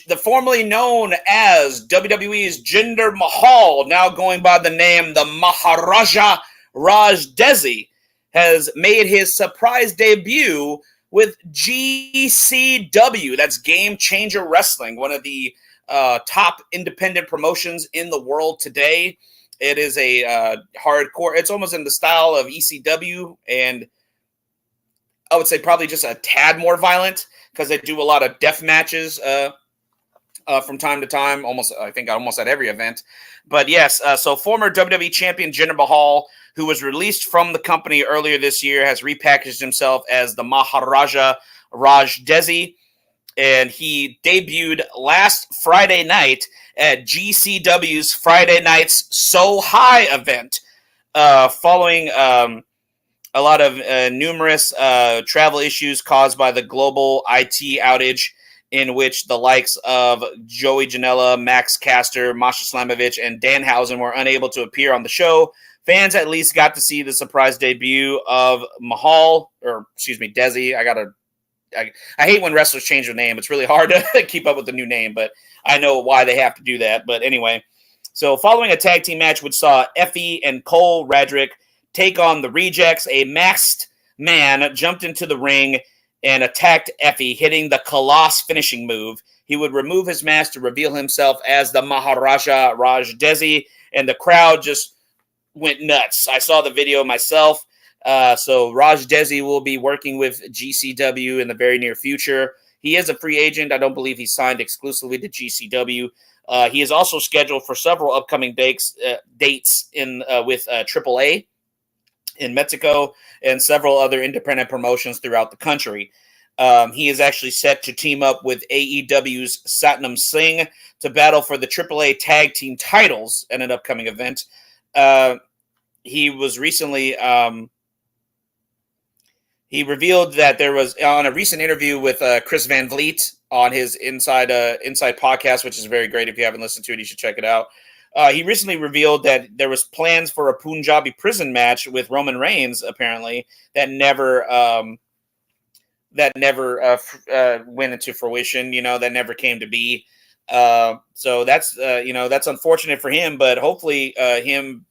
the formerly known as WWE's Jinder Mahal, now going by the name the Maharaja Raj Desi, has made his surprise debut with GCW. That's Game Changer Wrestling, one of the top independent promotions in the world today. It is a hardcore. It's almost in the style of ECW, and I would say probably just a tad more violent because they do a lot of death matches from time to time. Almost at every event. But yes, so former WWE champion Jinder Mahal, who was released from the company earlier this year, has repackaged himself as the Maharaja Raj Desi, and he debuted last Friday night at GCW's Friday Nights So High event, following a lot of numerous travel issues caused by the global IT outage, in which the likes of Joey Janela, Max Caster, Masha Slamovich, and Danhausen were unable to appear on the show. Fans at least got to see the surprise debut of Desi. I hate when wrestlers change their name. It's really hard to keep up with the new name, but I know why they have to do that. But anyway, So following a tag team match which saw Effie and Cole Radrick take on the Rejects, a masked man jumped into the ring and attacked Effie, hitting the Koloss finishing move. He would remove his mask to reveal himself as the Maharaja Raj Desi, and the crowd just went nuts. I saw the video myself. So Raj Desi will be working with GCW in the very near future. He is a free agent. I don't believe he's signed exclusively to GCW. He is also scheduled for several upcoming dates in with AAA in Mexico and several other independent promotions throughout the country. He is actually set to team up with AEW's Satnam Singh to battle for the AAA tag team titles at an upcoming event. He was recently he revealed that there was on a recent interview with Chris Van Vliet on his Inside podcast, which is very great. If you haven't listened to it, you should check it out. He recently revealed that there was plans for a Punjabi prison match with Roman Reigns, apparently, that never went into fruition. That never came to be. So that's that's unfortunate for him. But hopefully, him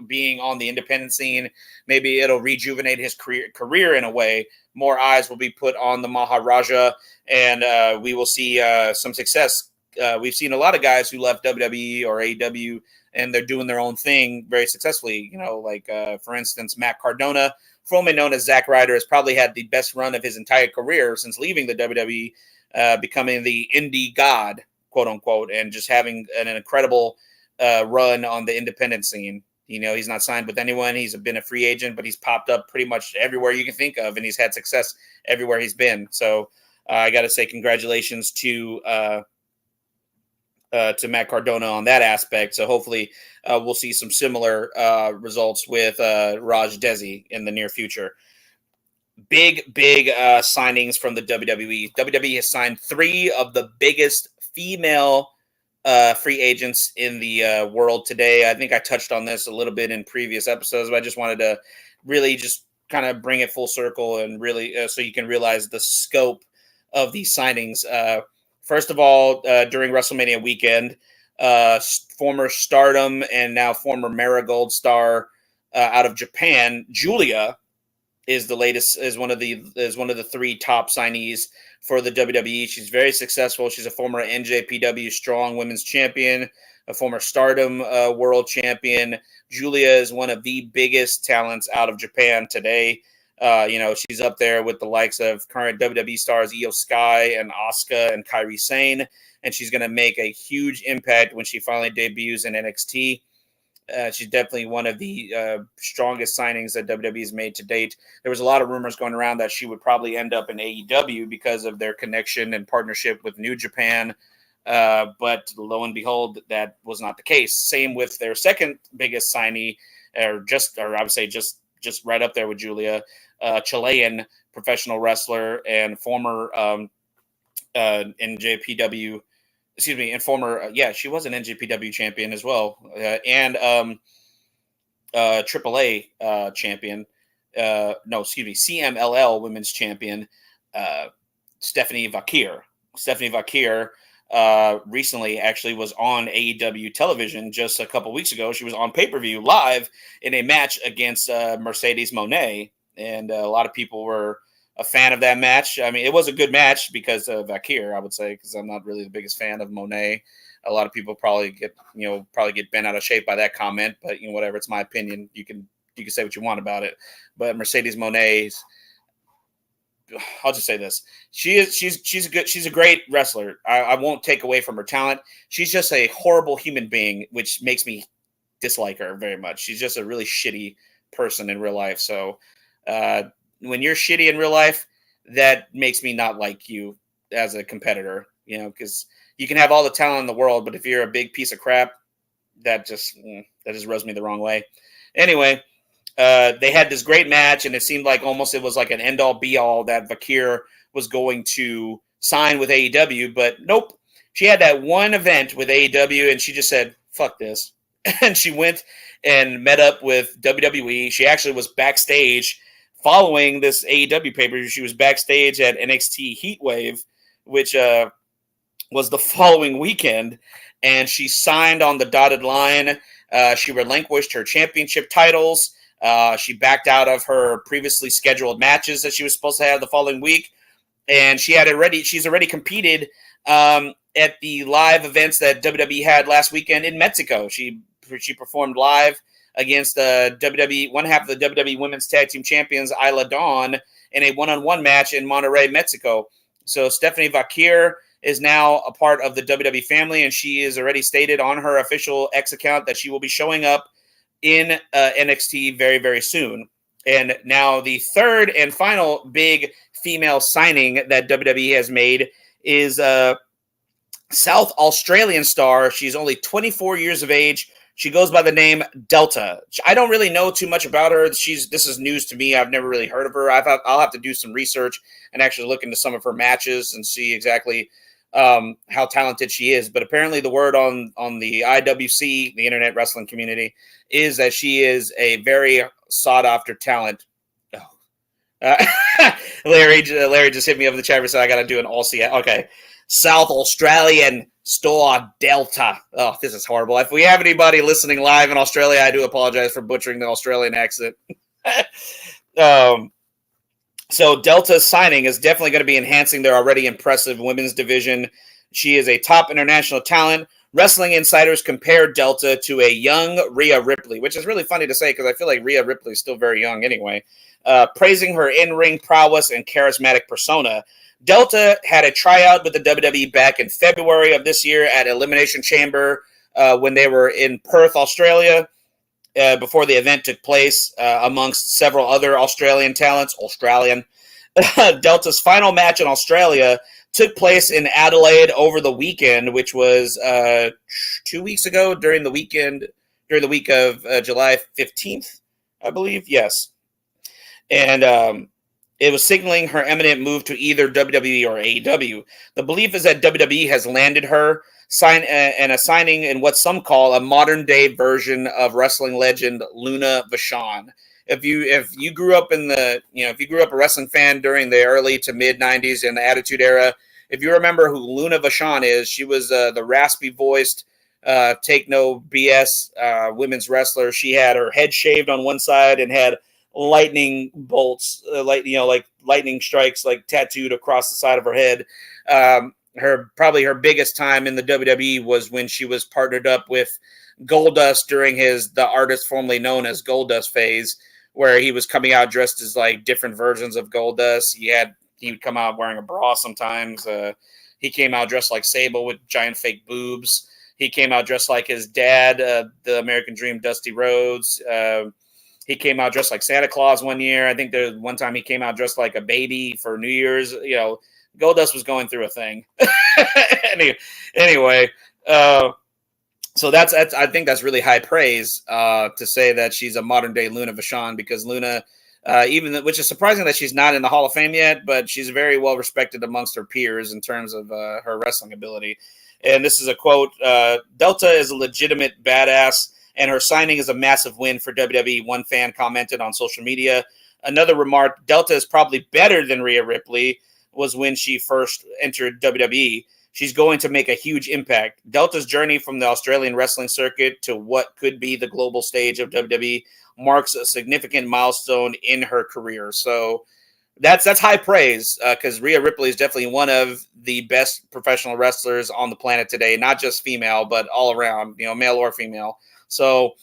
being on the independent scene, maybe it'll rejuvenate his career in a way. More eyes will be put on the Maharaja, and we will see some success. We've seen a lot of guys who left WWE or AEW, and they're doing their own thing very successfully. For instance, Matt Cardona, formerly known as Zack Ryder, has probably had the best run of his entire career since leaving the WWE, becoming the indie god, quote unquote, and just having an incredible run on the independent scene. He's not signed with anyone. He's been a free agent, but he's popped up pretty much everywhere you can think of, and he's had success everywhere he's been. So I got to say congratulations to Matt Cardona on that aspect. So hopefully we'll see some similar results with Raj Desi in the near future. Big signings from the WWE. WWE has signed 3 of the biggest female free agents in the world today. I think I touched on this a little bit in previous episodes, but I just wanted to really just kind of bring it full circle and really so you can realize the scope of these signings. First of all, during WrestleMania weekend, former Stardom and now former Marigold star out of Japan, Julia, is one of the 3 top signees for the WWE. She's very successful. She's a former NJPW Strong Women's Champion, a former Stardom World Champion. Julia is one of the biggest talents out of Japan today. She's up there with the likes of current WWE stars Io Sky and Asuka and Kairi Sane, and she's going to make a huge impact when she finally debuts in NXT. She's definitely one of the strongest signings that WWE has made to date. There was a lot of rumors going around that she would probably end up in AEW because of their connection and partnership with New Japan. But lo and behold, that was not the case. Same with their second biggest signee, or I would say just right up there with Julia, Chilean professional wrestler and former NJPW. And former, she was an NJPW champion as well, and AAA champion. CMLL women's champion, Stephanie Vakir. Stephanie Vakir recently actually was on AEW television just a couple weeks ago. She was on pay-per-view live in a match against Mercedes Moné, and a lot of people were a fan of that match. I mean, it was a good match because of Vakir, I would say, because I'm not really the biggest fan of Monet. A lot of people probably get bent out of shape by that comment, but whatever, it's my opinion. You can say what you want about it. But Mercedes Moné, I'll just say this: she's a great wrestler. I won't take away from her talent. She's just a horrible human being, which makes me dislike her very much. She's just a really shitty person in real life. So when you're shitty in real life, that makes me not like you as a competitor, because you can have all the talent in the world, but if you're a big piece of crap, that just rubs me the wrong way. Anyway, they had this great match, and it seemed like almost it was like an end-all be-all that Vakir was going to sign with AEW, but nope. She had that one event with AEW, and she just said, fuck this. And she went and met up with WWE. She actually was backstage following this AEW pay-per-view. She was backstage at NXT Heatwave, which was the following weekend, and she signed on the dotted line. She relinquished her championship titles. She backed out of her previously scheduled matches that she was supposed to have the following week, and she's already competed at the live events that WWE had last weekend in Mexico. She performed live against the WWE, one half of the WWE Women's Tag Team Champions, Isla Dawn, in a one-on-one match in Monterrey, Mexico. So Stephanie Vaquer is now a part of the WWE family, and she has already stated on her official X account that she will be showing up in NXT very, very soon. And now the third and final big female signing that WWE has made is South Australian star. She's only 24 years of age. She goes by the name Delta. I don't really know too much about her. This is news to me. I've never really heard of her. I'll have to do some research and actually look into some of her matches and see exactly how talented she is. But apparently the word on the IWC, the Internet Wrestling Community, is that she is a very sought-after talent. Larry just hit me up in the chat and said I got to do an Aussie. Okay. South Australian Star Delta. Oh, this is horrible. If we have anybody listening live in Australia, I do apologize for butchering the Australian accent. So Delta's signing is definitely going to be enhancing their already impressive women's division. She is a top international talent. Wrestling Insiders compared Delta to a young Rhea Ripley, which is really funny to say because I feel like Rhea Ripley is still very young anyway. Praising her in-ring prowess and charismatic persona. Delta had a tryout with the WWE back in February of this year at Elimination Chamber when they were in Perth, Australia, before the event took place amongst several other Australian talents. Delta's final match in Australia took place in Adelaide over the weekend, which was 2 weeks ago during the week of July 15th, I believe. Yes. And it was signaling her imminent move to either WWE or AEW. The belief is that WWE has landed her, assigning in what some call a modern-day version of wrestling legend Luna Vachon. If you grew up if you grew up a wrestling fan during the early to mid '90s in the Attitude Era, if you remember who Luna Vachon is, she was the raspy-voiced, take no BS women's wrestler. She had her head shaved on one side and had lightning bolts, like lightning strikes, like tattooed across the side of her head. Her biggest time in the WWE was when she was partnered up with Goldust during the artist formerly known as Goldust phase, where he was coming out dressed as like different versions of Goldust. He would come out wearing a bra sometimes. He came out dressed like Sable with giant fake boobs. He came out dressed like his dad, the American Dream, Dusty Rhodes. He came out dressed like Santa Claus one year. I think there's one time he came out dressed like a baby for New Year's. Goldust was going through a thing. Anyway, so that's I think that's really high praise to say that she's a modern day Luna Vachon, because Luna, which is surprising that she's not in the Hall of Fame yet, but she's very well respected amongst her peers in terms of her wrestling ability. And this is a quote: "Delta is a legitimate badass, and her signing is a massive win for WWE," one fan commented on social media. Another remarked, "Delta is probably better than Rhea Ripley was when she first entered WWE. She's going to make a huge impact. Delta's journey from the Australian wrestling circuit to what could be the global stage of WWE marks a significant milestone in her career." So that's high praise, because Rhea Ripley is definitely one of the best professional wrestlers on the planet today, not just female, but all around, male or female. So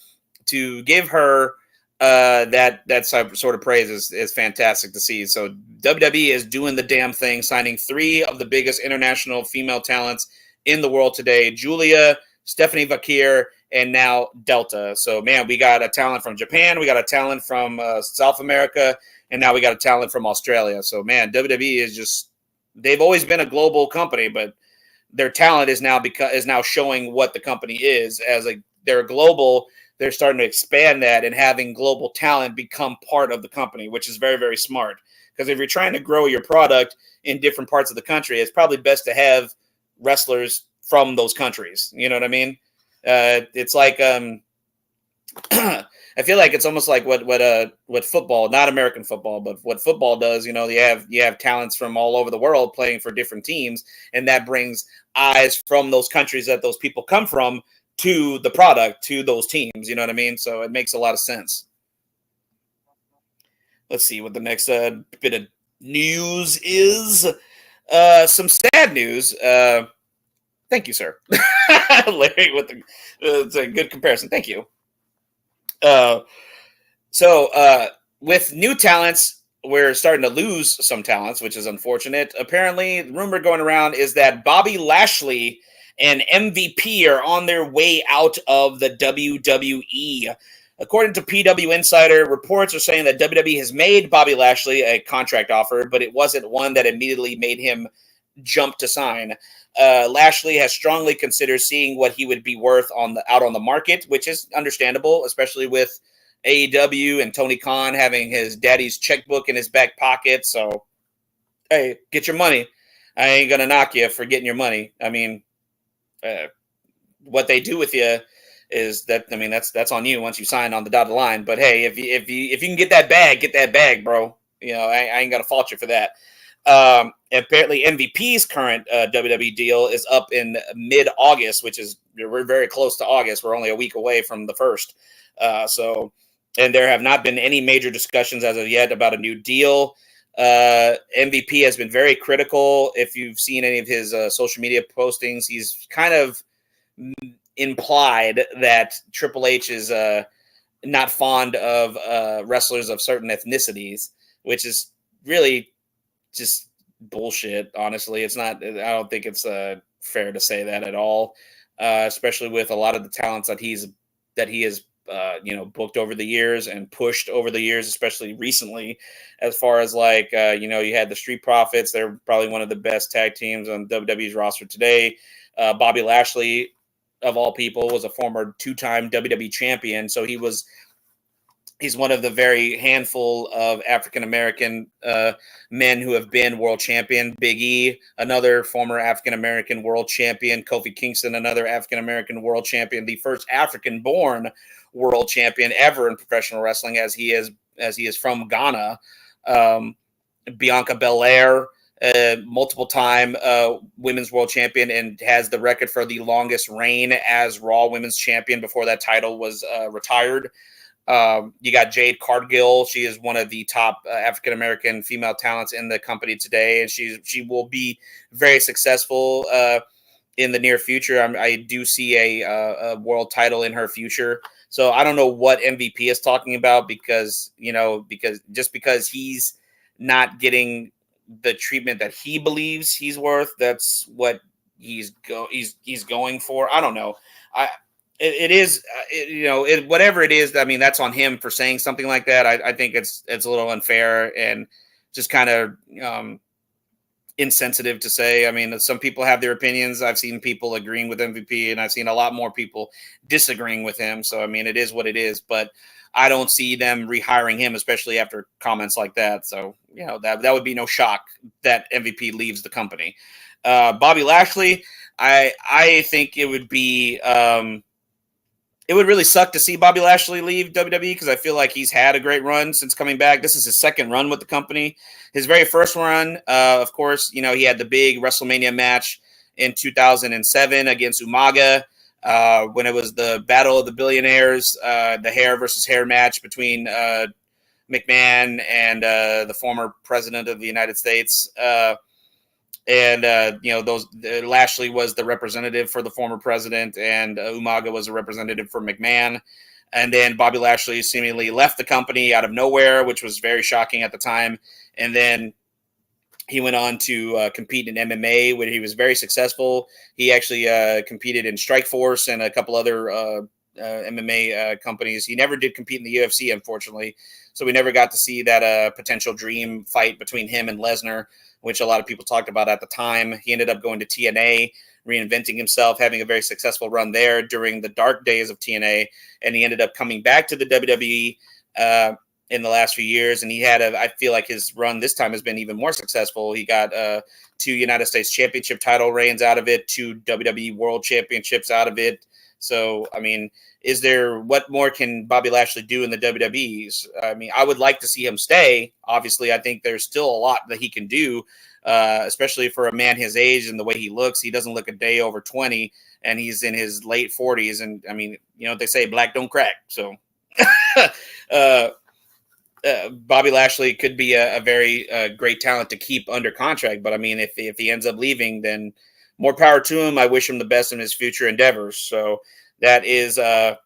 to give her that sort of praise is fantastic to see. So WWE is doing the damn thing, signing 3 of the biggest international female talents in the world today: Julia, Stephanie Vaquer, and now Delta. So, man, we got a talent from Japan, we got a talent from South America, and now we got a talent from Australia. So, man, WWE is they've always been a global company, but their talent is now showing what the company is. They're global, they're starting to expand that and having global talent become part of the company, which is very, very smart. Because if you're trying to grow your product in different parts of the country, it's probably best to have wrestlers from those countries. You know what I mean? It's like I I feel like it's almost like what football, not American football, but what football does. You know, you have talents from all over the world playing for different teams, and that brings eyes from those countries that those people come from to the product, to those teams. You know what I mean? So it makes a lot of sense. Let's see what the next bit of news is. Some sad news. Thank you, sir. Larry, with it's a good comparison. Thank you. So with new talents, we're starting to lose some talents, which is unfortunate. Apparently, the rumor going around is that Bobby Lashley and MVP are on their way out of the WWE. According to PW Insider, reports are saying that WWE has made Bobby Lashley a contract offer, but it wasn't one that immediately made him jump to sign. Lashley has strongly considered seeing what he would be worth out on the market, which is understandable, especially with AEW and Tony Khan having his daddy's checkbook in his back pocket. So, hey, get your money. I ain't gonna knock you for getting your money. I mean, what they do with you is that, I mean, that's on you once you sign on the dotted line. But hey, if you can get that bag, bro. You know, I ain't gonna fault you for that. Apparently, MVP's current WWE deal is up in mid-August, which is, we're very close to August. We're only a week away from the first. And there have not been any major discussions as of yet about a new deal. MVP has been very critical. If you've seen any of his social media postings, he's kind of implied that Triple H is not fond of wrestlers of certain ethnicities, which is really just bullshit. Honestly, it's not. I don't think it's fair to say that at all, especially with a lot of the talents that he has booked over the years and pushed over the years, especially recently. As far as like you had the Street Profits. They're probably one of the best tag teams on WWE's roster today. Bobby Lashley, of all people, was a former 2-time WWE champion, so he's one of the very handful of African-American men who have been world champion. Big E, another former African-American world champion. Kofi Kingston, another African-American world champion. The first African-born world champion ever in professional wrestling, as he is from Ghana. Bianca Belair, multiple-time women's world champion, and has the record for the longest reign as Raw Women's Champion before that title was retired. You got Jade Cargill. She is one of the top African-American female talents in the company today, and she will be very successful in the near future. I do see a world title in her future. So I don't know what MVP is talking about because he's not getting the treatment that he believes he's worth. That's what he's going for. I don't know. Whatever it is. I mean, that's on him for saying something like that. I think it's a little unfair and just kind of insensitive to say. I mean, some people have their opinions. I've seen people agreeing with MVP, and I've seen a lot more people disagreeing with him. So, I mean, it is what it is. But I don't see them rehiring him, especially after comments like that. So, that would be no shock that MVP leaves the company. Bobby Lashley, I think it would be it would really suck to see Bobby Lashley leave WWE because I feel like he's had a great run since coming back. This is his second run with the company. His very first run, of course, he had the big WrestleMania match in 2007 against Umaga when it was the Battle of the Billionaires, the hair versus hair match between McMahon and the former president of the United States. Lashley was the representative for the former president, and Umaga was a representative for McMahon. And then Bobby Lashley seemingly left the company out of nowhere, which was very shocking at the time. And then he went on to compete in MMA, where he was very successful. He actually competed in Strikeforce and a couple other MMA companies. He never did compete in the UFC, unfortunately. So we never got to see that potential dream fight between him and Lesnar, which a lot of people talked about at the time. He ended up going to TNA, reinventing himself, having a very successful run there during the dark days of TNA. And he ended up coming back to the WWE in the last few years. And I feel like his run this time has been even more successful. He got 2 United States Championship title reigns out of it, 2 WWE World Championships out of it, So, I mean, what more can Bobby Lashley do in the WWEs? I mean, I would like to see him stay. Obviously, I think there's still a lot that he can do, especially for a man his age and the way he looks. He doesn't look a day over 20, and he's in his late 40s. And I mean, you know what they say, black don't crack. So, Bobby Lashley could be a very great talent to keep under contract. But I mean, if he ends up leaving, then more power to him. I wish him the best in his future endeavors. So that is what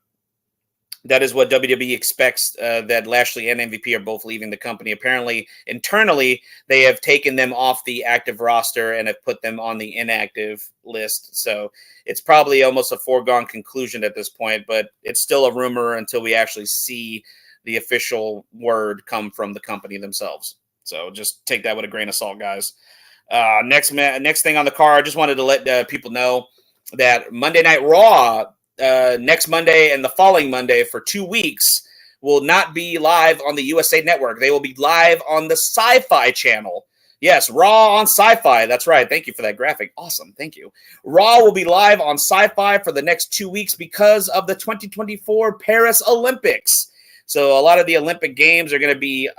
WWE expects, that Lashley and MVP are both leaving the company. Apparently, internally, they have taken them off the active roster and have put them on the inactive list. So it's probably almost a foregone conclusion at this point, but it's still a rumor until we actually see the official word come from the company themselves. So just take that with a grain of salt, guys. Next thing on the card, I just wanted to let people know that Monday Night Raw next Monday and the following Monday for 2 weeks will not be live on the USA Network. They will be live on the Sci-Fi channel. Yes, Raw on Sci-Fi. That's right. Thank you for that graphic. Awesome. Thank you. Raw will be live on Sci-Fi for the next 2 weeks because of the 2024 Paris Olympics. So a lot of the Olympic Games are going to be,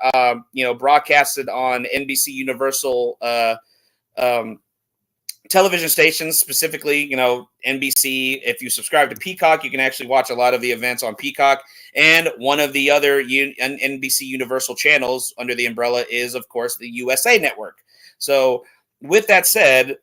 broadcasted on NBC Universal television stations, specifically, NBC. If you subscribe to Peacock, you can actually watch a lot of the events on Peacock. And one of the other NBC Universal channels under the umbrella is, of course, the USA Network. So with that said,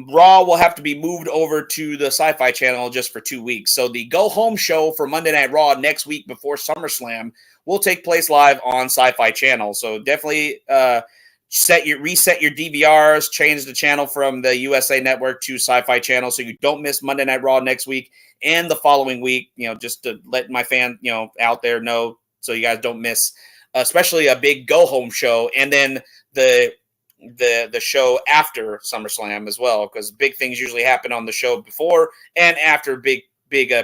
Raw will have to be moved over to the Sci-Fi channel just for 2 weeks. So the go-home show for Monday Night Raw next week before SummerSlam will take place live on Sci-Fi channel. So definitely reset your DVRs, change the channel from the USA Network to Sci-Fi channel so you don't miss Monday Night Raw next week and the following week, just to let my fan, out there know so you guys don't miss, especially a big go-home show and then the show after SummerSlam as well, because big things usually happen on the show before and after big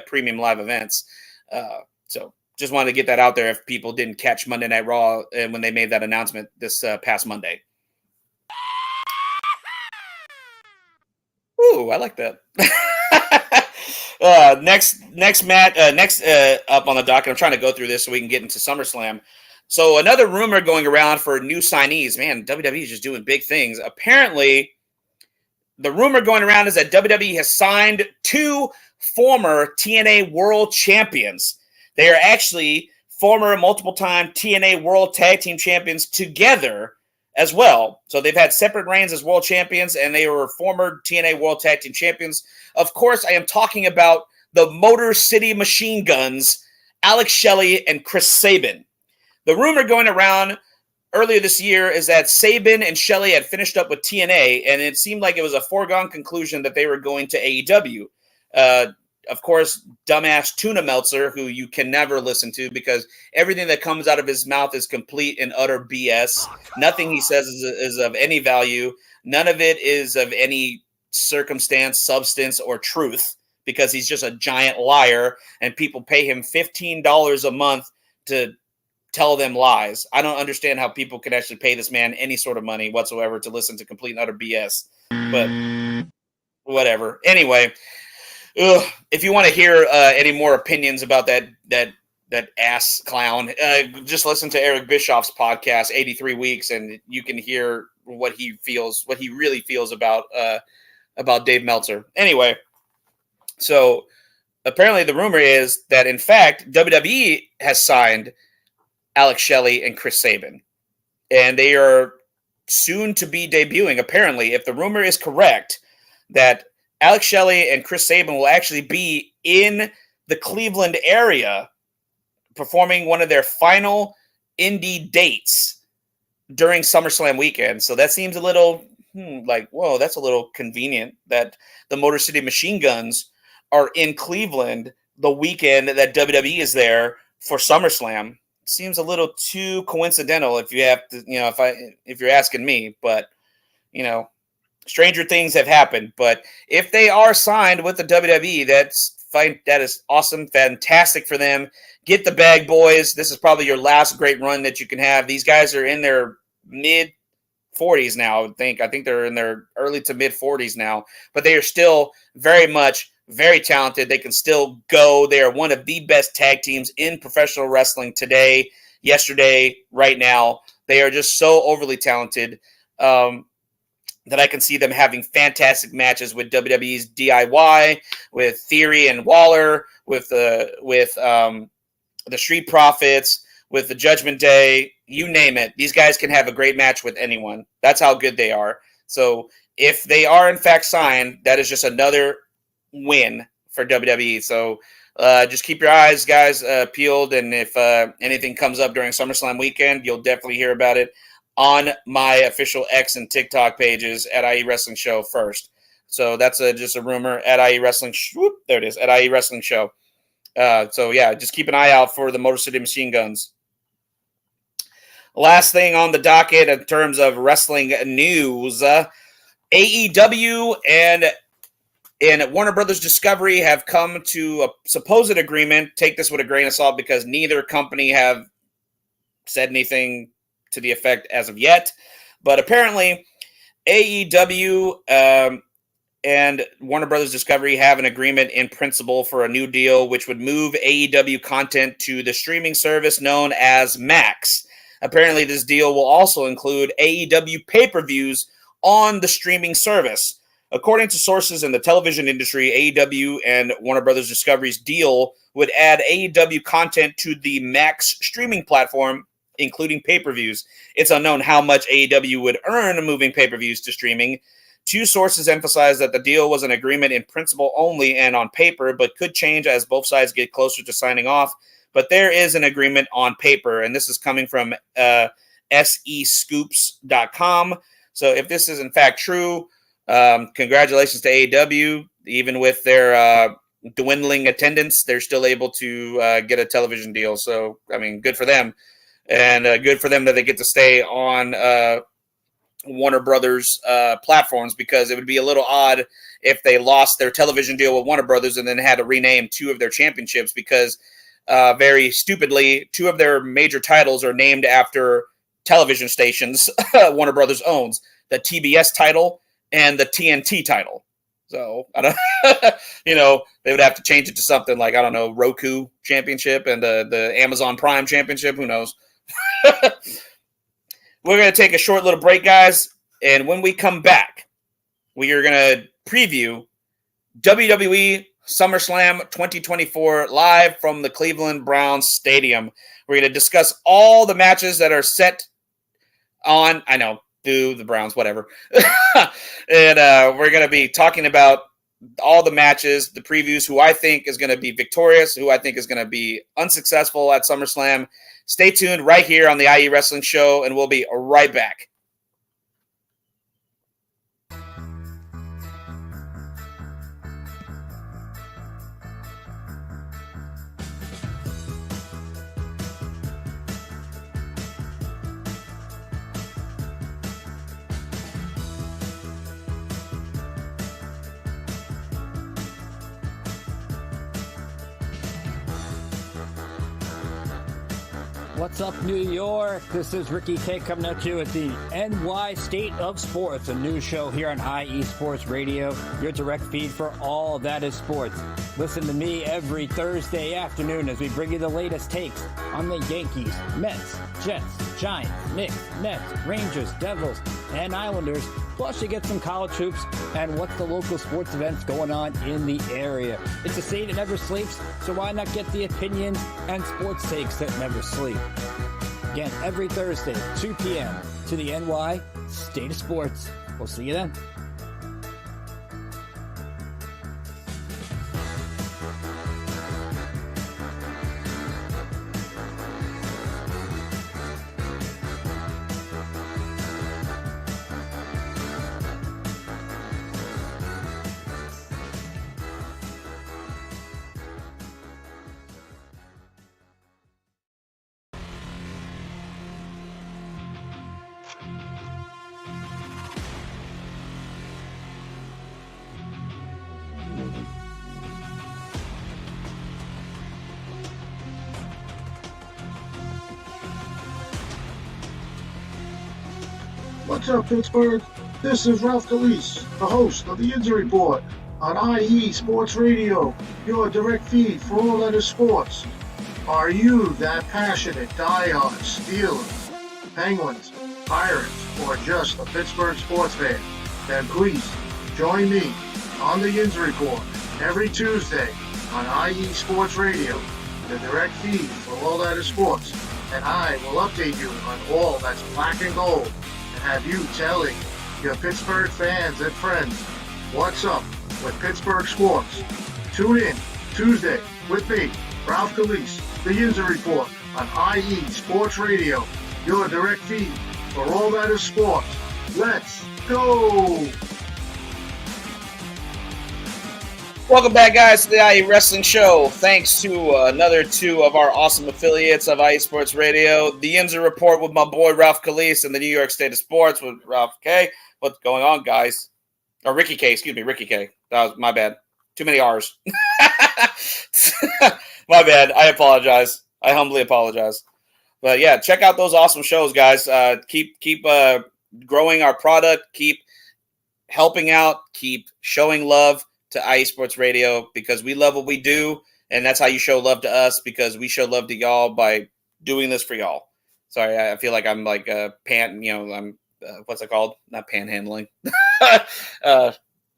premium live events. So just wanted to get that out there if people didn't catch Monday Night Raw when they made that announcement this past Monday. Ooh, I like that. Next up on the docket, I'm trying to go through this so we can get into SummerSlam. So another rumor going around for new signees. Man, WWE is just doing big things. Apparently, the rumor going around is that WWE has signed 2 former TNA World Champions. They are actually former multiple-time TNA World Tag Team Champions together as well. So they've had separate reigns as World Champions, and they were former TNA World Tag Team Champions. Of course, I am talking about the Motor City Machine Guns, Alex Shelley and Chris Sabin. The rumor going around earlier this year is that Sabin and Shelley had finished up with TNA, and it seemed like it was a foregone conclusion that they were going to AEW. Of course, dumbass Tuna Meltzer, who you can never listen to because everything that comes out of his mouth is complete and utter BS. Nothing he says is of any value. None of it is of any circumstance, substance, or truth because he's just a giant liar, and people pay him $15 a month to tell them lies. I don't understand how people could actually pay this man any sort of money whatsoever to listen to complete and utter BS. But whatever. Anyway, if you want to hear any more opinions about that ass clown, just listen to Eric Bischoff's podcast, 83 Weeks, and you can hear what he really feels about Dave Meltzer. Anyway, so apparently the rumor is that, in fact, WWE has signed Alex Shelley and Chris Sabin, and they are soon to be debuting. Apparently, if the rumor is correct, that Alex Shelley and Chris Sabin will actually be in the Cleveland area performing one of their final indie dates during SummerSlam weekend. So that seems a little whoa, that's a little convenient that the Motor City Machine Guns are in Cleveland the weekend that WWE is there for SummerSlam. Seems a little too coincidental if you have to, if you're asking me, but stranger things have happened. But if they are signed with the WWE, that is awesome, fantastic for them. Get the bag, boys. This is probably your last great run that you can have. These guys are in their mid 40s now, I would think. I think they're in their early to mid 40s now, but they are still very much very talented. They can still go. They are one of the best tag teams in professional wrestling today, yesterday, right now. They are just so overly talented that I can see them having fantastic matches with WWE's DIY, with Theory and Waller, with the Street Profits, with the Judgment Day, you name it. These guys can have a great match with anyone. That's how good they are. So if they are in fact signed, that is just another win for WWE. So just keep your eyes, guys, peeled. And if anything comes up during SummerSlam weekend, you'll definitely hear about it on my official X and TikTok pages at IE Wrestling Show first. So that's just a rumor at IE Wrestling. There it is, at IE Wrestling Show. So yeah, just keep an eye out for the Motor City Machine Guns. Last thing on the docket in terms of wrestling news, AEW and Warner Brothers Discovery have come to a supposed agreement. Take this with a grain of salt because neither company have said anything to the effect as of yet. But apparently AEW and Warner Brothers Discovery have an agreement in principle for a new deal, which would move AEW content to the streaming service known as Max. Apparently, this deal will also include AEW pay-per-views on the streaming service. According to sources in the television industry, AEW and Warner Brothers Discovery's deal would add AEW content to the Max streaming platform, including pay-per-views. It's unknown how much AEW would earn moving pay-per-views to streaming. Two sources emphasize that the deal was an agreement in principle only and on paper, but could change as both sides get closer to signing off. But there is an agreement on paper, and this is coming from SEScoops.com. So if this is in fact true, congratulations to AEW. Even with their dwindling attendance, they're still able to get a television deal. So, I mean, good for them. And good for them that they get to stay on Warner Brothers platforms, because it would be a little odd if they lost their television deal with Warner Brothers and then had to rename two of their championships, because very stupidly, two of their major titles are named after television stations Warner Brothers owns, the TBS title and the TNT title. So, I don't, they would have to change it to something like, I don't know, Roku Championship and the Amazon Prime Championship. Who knows? We're going to take a short little break, guys. And when we come back, we are going to preview WWE SummerSlam 2024 live from the Cleveland Browns Stadium. We're going to discuss all the matches that are set on, the Browns, whatever. And we're going to be talking about all the matches, the previews, who I think is going to be victorious, who I think is going to be unsuccessful at SummerSlam. Stay tuned right here on the IE Wrestling Show, and we'll be right back. What's up, New York? This is Ricky K coming at you at the NY State of Sports, a new show here on IE Sports Radio, your direct feed for all that is sports. Listen to me every Thursday afternoon as we bring you the latest takes on the Yankees, Mets, Jets, Giants, Knicks, Nets, Rangers, Devils, and Islanders. Plus, you get some college hoops and what's the local sports events going on in the area. It's a state that never sleeps, so why not get the opinions and sports takes that never sleep? Again, every Thursday, 2 p.m. to the NY State of Sports. We'll see you then. What's up, Pittsburgh? This is Ralph Delis, the host of the Injury Report. on IE Sports Radio, your direct feed for all that is sports. Are you that passionate diehard Steelers, Penguins, Pirates, or just a Pittsburgh sports fan? Then please join me on the Yins Report every Tuesday on IE Sports Radio, the direct feed for all that is sports. And I will update you on all that's black and gold and have you telling your Pittsburgh fans and friends what's up with Pittsburgh sports. Tune in Tuesday with me, Ralph Calise, the Yinzer Report on IE Sports Radio, your direct feed for all that is sports. Let's go! Welcome back, guys, to the IE Wrestling Show. Thanks to another two of our awesome affiliates of IE Sports Radio. The Yinzer Report with my boy Ralph Calise and the New York State of Sports with Ralph K. What's going on, guys? Or Ricky K, excuse me, Ricky K. That was my bad. Too many R's. My bad. I apologize. I humbly apologize. But yeah, check out those awesome shows, guys. Keep growing our product. Keep helping out. Keep showing love to IE Sports Radio because we love what we do, and that's how you show love to us because we show love to y'all by doing this for y'all. Sorry, I feel like I'm like I'm what's it called? Not panhandling.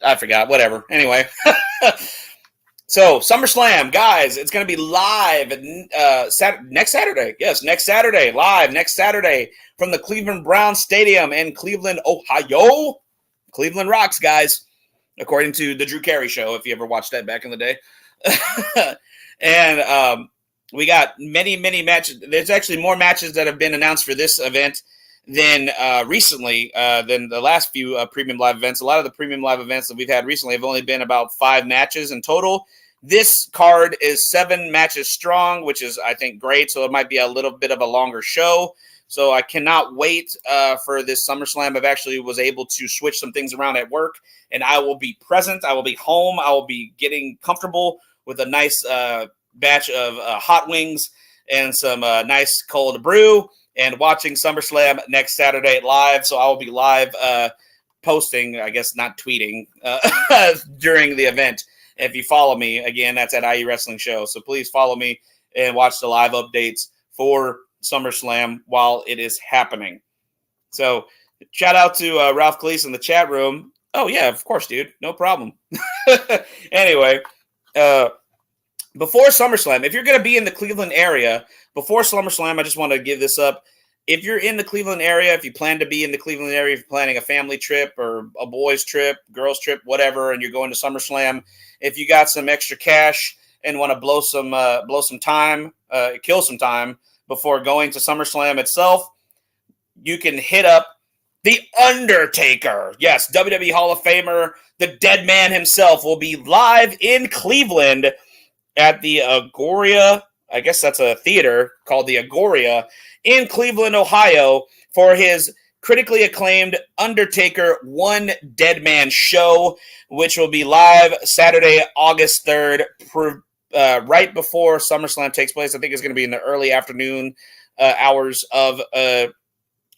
I forgot. Whatever. Anyway. So, SummerSlam, guys, it's going to be live next Saturday. Yes, next Saturday. Live next Saturday from the Cleveland Browns Stadium in Cleveland, Ohio. Cleveland rocks, guys, according to the Drew Carey Show, if you ever watched that back in the day. And we got many, many matches. There's actually more matches that have been announced for this event than recently, than the last few premium live events. A lot of the premium live events that we've had recently have only been about 5 matches in total. This card is 7 matches strong, which is, I think, great. So it might be a little bit of a longer show. So I cannot wait for this SummerSlam. I've actually was able to switch some things around at work, and I will be present. I will be home. I will be getting comfortable with a nice batch of hot wings and some nice cold brew, and watching SummerSlam next Saturday live. So I will be live posting, I guess not tweeting, during the event. If you follow me, again, that's at IE Wrestling Show. So please follow me and watch the live updates for SummerSlam while it is happening. So shout out to Ralph Calise in the chat room. Oh, yeah, of course, dude. No problem. Anyway, before SummerSlam, if you're going to be in the Cleveland area, before SummerSlam, I just want to give this up. If you're in the Cleveland area, if you plan to be in the Cleveland area, if you're planning a family trip or a boys trip, girls trip, whatever, and you're going to SummerSlam, if you got some extra cash and want to blow some time, kill some time before going to SummerSlam itself, you can hit up The Undertaker. Yes, WWE Hall of Famer, the dead man himself, will be live in Cleveland at the Agoria. I guess that's a theater called the Agoria in Cleveland, Ohio, for his critically acclaimed Undertaker One Dead Man show, which will be live Saturday, August 3rd, right before SummerSlam takes place. I think it's going to be in the early afternoon hours of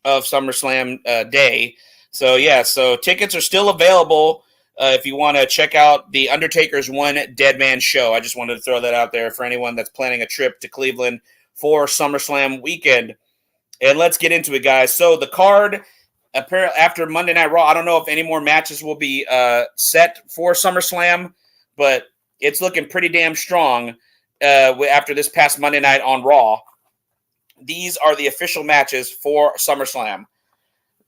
SummerSlam day. So, yeah, so tickets are still available if you want to check out the Undertaker's One Dead Man show. I just wanted to throw that out there for anyone that's planning a trip to Cleveland for SummerSlam weekend. And let's get into it, guys. So the card, apparently after Monday Night Raw, I don't know if any more matches will be set for SummerSlam, but it's looking pretty damn strong after this past Monday night on Raw. These are the official matches for SummerSlam.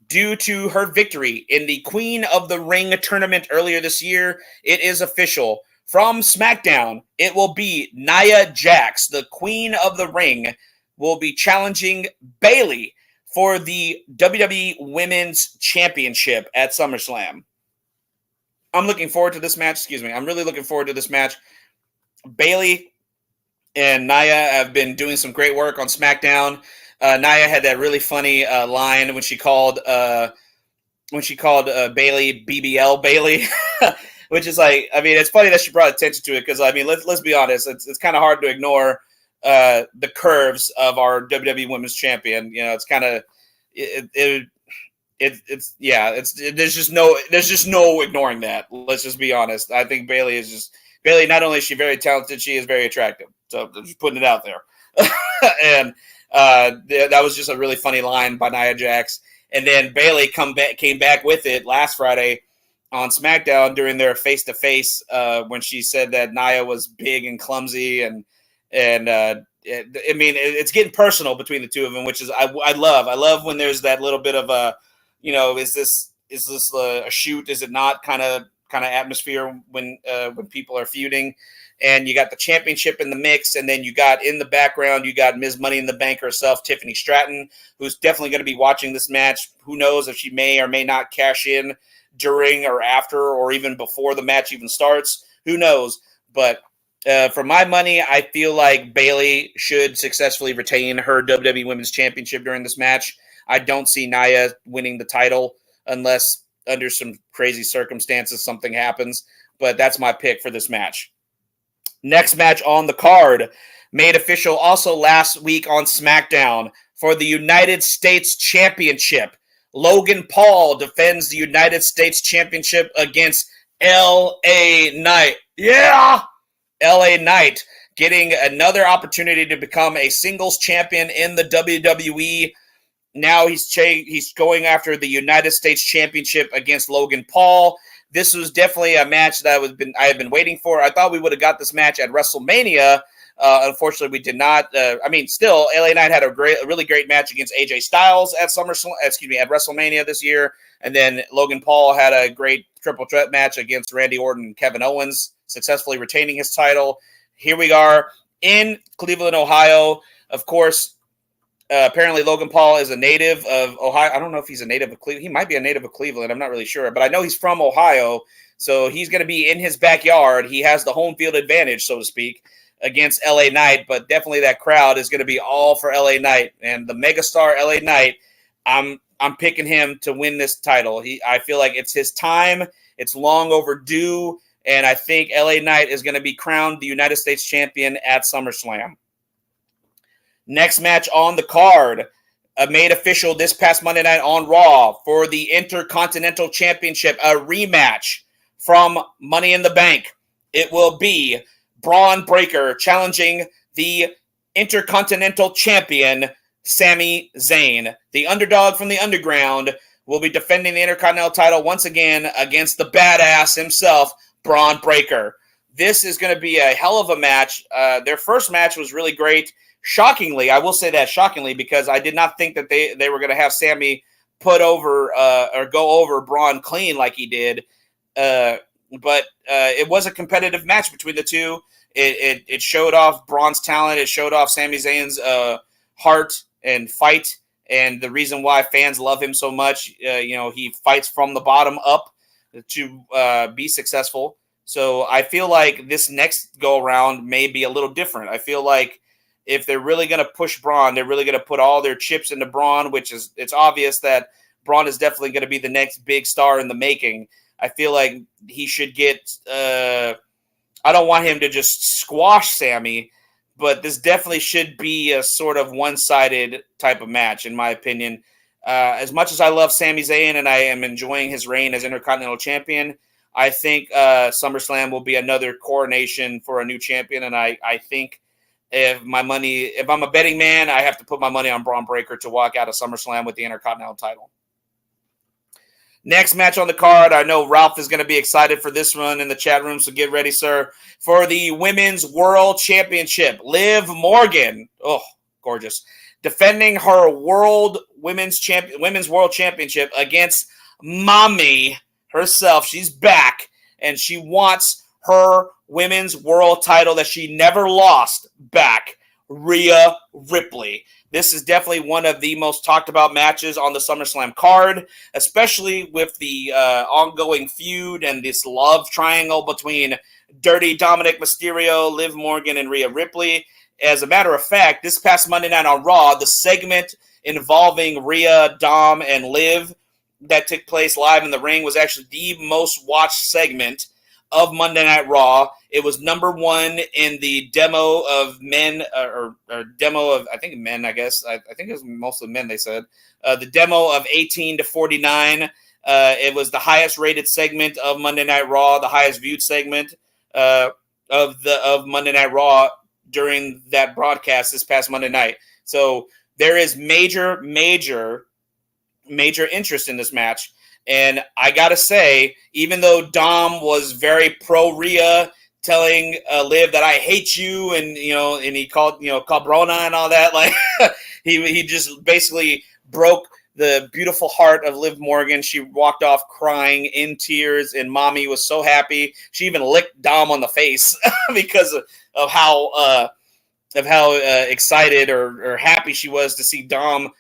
Due to her victory in the Queen of the Ring tournament earlier this year, it is official. From SmackDown, it will be Nia Jax, the Queen of the Ring, will be challenging Bayley for the WWE Women's Championship at SummerSlam. I'm looking forward to this match. I'm really looking forward to this match. Bayley and Nia have been doing some great work on SmackDown. Nia had that really funny line when she called Bayley BBL Bayley, which is like, I mean, it's funny that she brought attention to it because, I mean, let's be honest, it's kind of hard to ignore the curves of our WWE Women's Champion. You know, it's kind of it there's just no ignoring that. Let's just be honest. I think Bayley. Not only is she very talented, she is very attractive. So I'm just putting it out there. And that was just a really funny line by Nia Jax. And then Bayley came back with it last Friday on SmackDown during their face-to-face when she said that Nia was big and clumsy and it's getting personal between the two of them, which is I love when there's that little bit of a, is this a shoot? Is it not kind of atmosphere when people are feuding? And you got the championship in the mix, and then you got in the background, you got Ms. Money in the Bank herself, Tiffany Stratton, who's definitely going to be watching this match. Who knows if she may or may not cash in during or after or even before the match even starts. Who knows? But for my money, I feel like Bayley should successfully retain her WWE Women's Championship during this match. I don't see Nia winning the title unless under some crazy circumstances something happens. But that's my pick for this match. Next match on the card, made official also last week on SmackDown for the United States Championship. Logan Paul defends the United States Championship against L.A. Knight. Yeah! L.A. Knight getting another opportunity to become a singles champion in the WWE. Now he's going after the United States Championship against Logan Paul. This was definitely a match that I had been waiting for. I thought we would have got this match at WrestleMania. Unfortunately, we did not. Still, LA Knight had a really great match against AJ Styles at at WrestleMania this year, and then Logan Paul had a great triple threat match against Randy Orton and Kevin Owens, successfully retaining his title. Here we are in Cleveland, Ohio. Of course, apparently Logan Paul is a native of Ohio. I don't know if he's a native of Cleveland. He might be a native of Cleveland. I'm not really sure, but I know he's from Ohio, so he's going to be in his backyard. He has the home field advantage, so to speak, against LA Knight, but definitely that crowd is going to be all for LA Knight, and the megastar LA Knight, I'm picking him to win this title. I feel like it's his time. It's long overdue, and I think LA Knight is going to be crowned the United States champion at SummerSlam. Next match on the card, made official this past Monday night on Raw for the Intercontinental Championship, a rematch from Money in the Bank. It will be Braun Breaker challenging the Intercontinental Champion, Sami Zayn. The underdog from the underground will be defending the Intercontinental title once again against the badass himself, Braun Breaker. This is going to be a hell of a match. Their first match was really great. Shockingly, I will say that shockingly, because I did not think that they were going to have Sami put over or go over Braun clean like he did. But it was a competitive match between the two. It showed off Braun's talent. It showed off Sami Zayn's heart and fight, and the reason why fans love him so much. He fights from the bottom up to be successful. So I feel like this next go around may be a little different. I feel like if they're really going to push Braun, they're really going to put all their chips into Braun, it's obvious that Braun is definitely going to be the next big star in the making. I feel like he should get I don't want him to just squash Sami, but this definitely should be a sort of one-sided type of match, in my opinion. As much as I love Sami Zayn and I am enjoying his reign as Intercontinental Champion, I think SummerSlam will be another coronation for a new champion, and I think if I'm a betting man, I have to put my money on Braun Breaker to walk out of SummerSlam with the Intercontinental title. Next match on the card, I know Ralph is going to be excited for this one in the chat room, so get ready, sir. For the Women's World Championship, Liv Morgan, gorgeous, defending her Women's World Championship against Mommy herself. She's back, and she wants her Women's World title that she never lost back, Rhea Ripley. This is definitely one of the most talked about matches on the SummerSlam card, especially with the ongoing feud and this love triangle between Dirty Dominic Mysterio, Liv Morgan, and Rhea Ripley. As a matter of fact, this past Monday night on Raw, the segment involving Rhea, Dom, and Liv that took place live in the ring was actually the most watched segment of Monday Night Raw. It was number 1 in the demo of men, or demo of, I think, men, I guess. I think it was mostly men, they said. The demo of 18 to 49. It was the highest rated segment of Monday Night Raw, the highest viewed segment of Monday Night Raw during that broadcast this past Monday night. So there is major interest in this match. And I got to say, even though Dom was very pro Rhea, telling Liv that I hate you, and and he called cabrona and all that, like he just basically broke the beautiful heart of Liv Morgan. She walked off crying in tears, and Mommy was so happy. She even licked Dom on the face because of how excited or happy she was to see Dom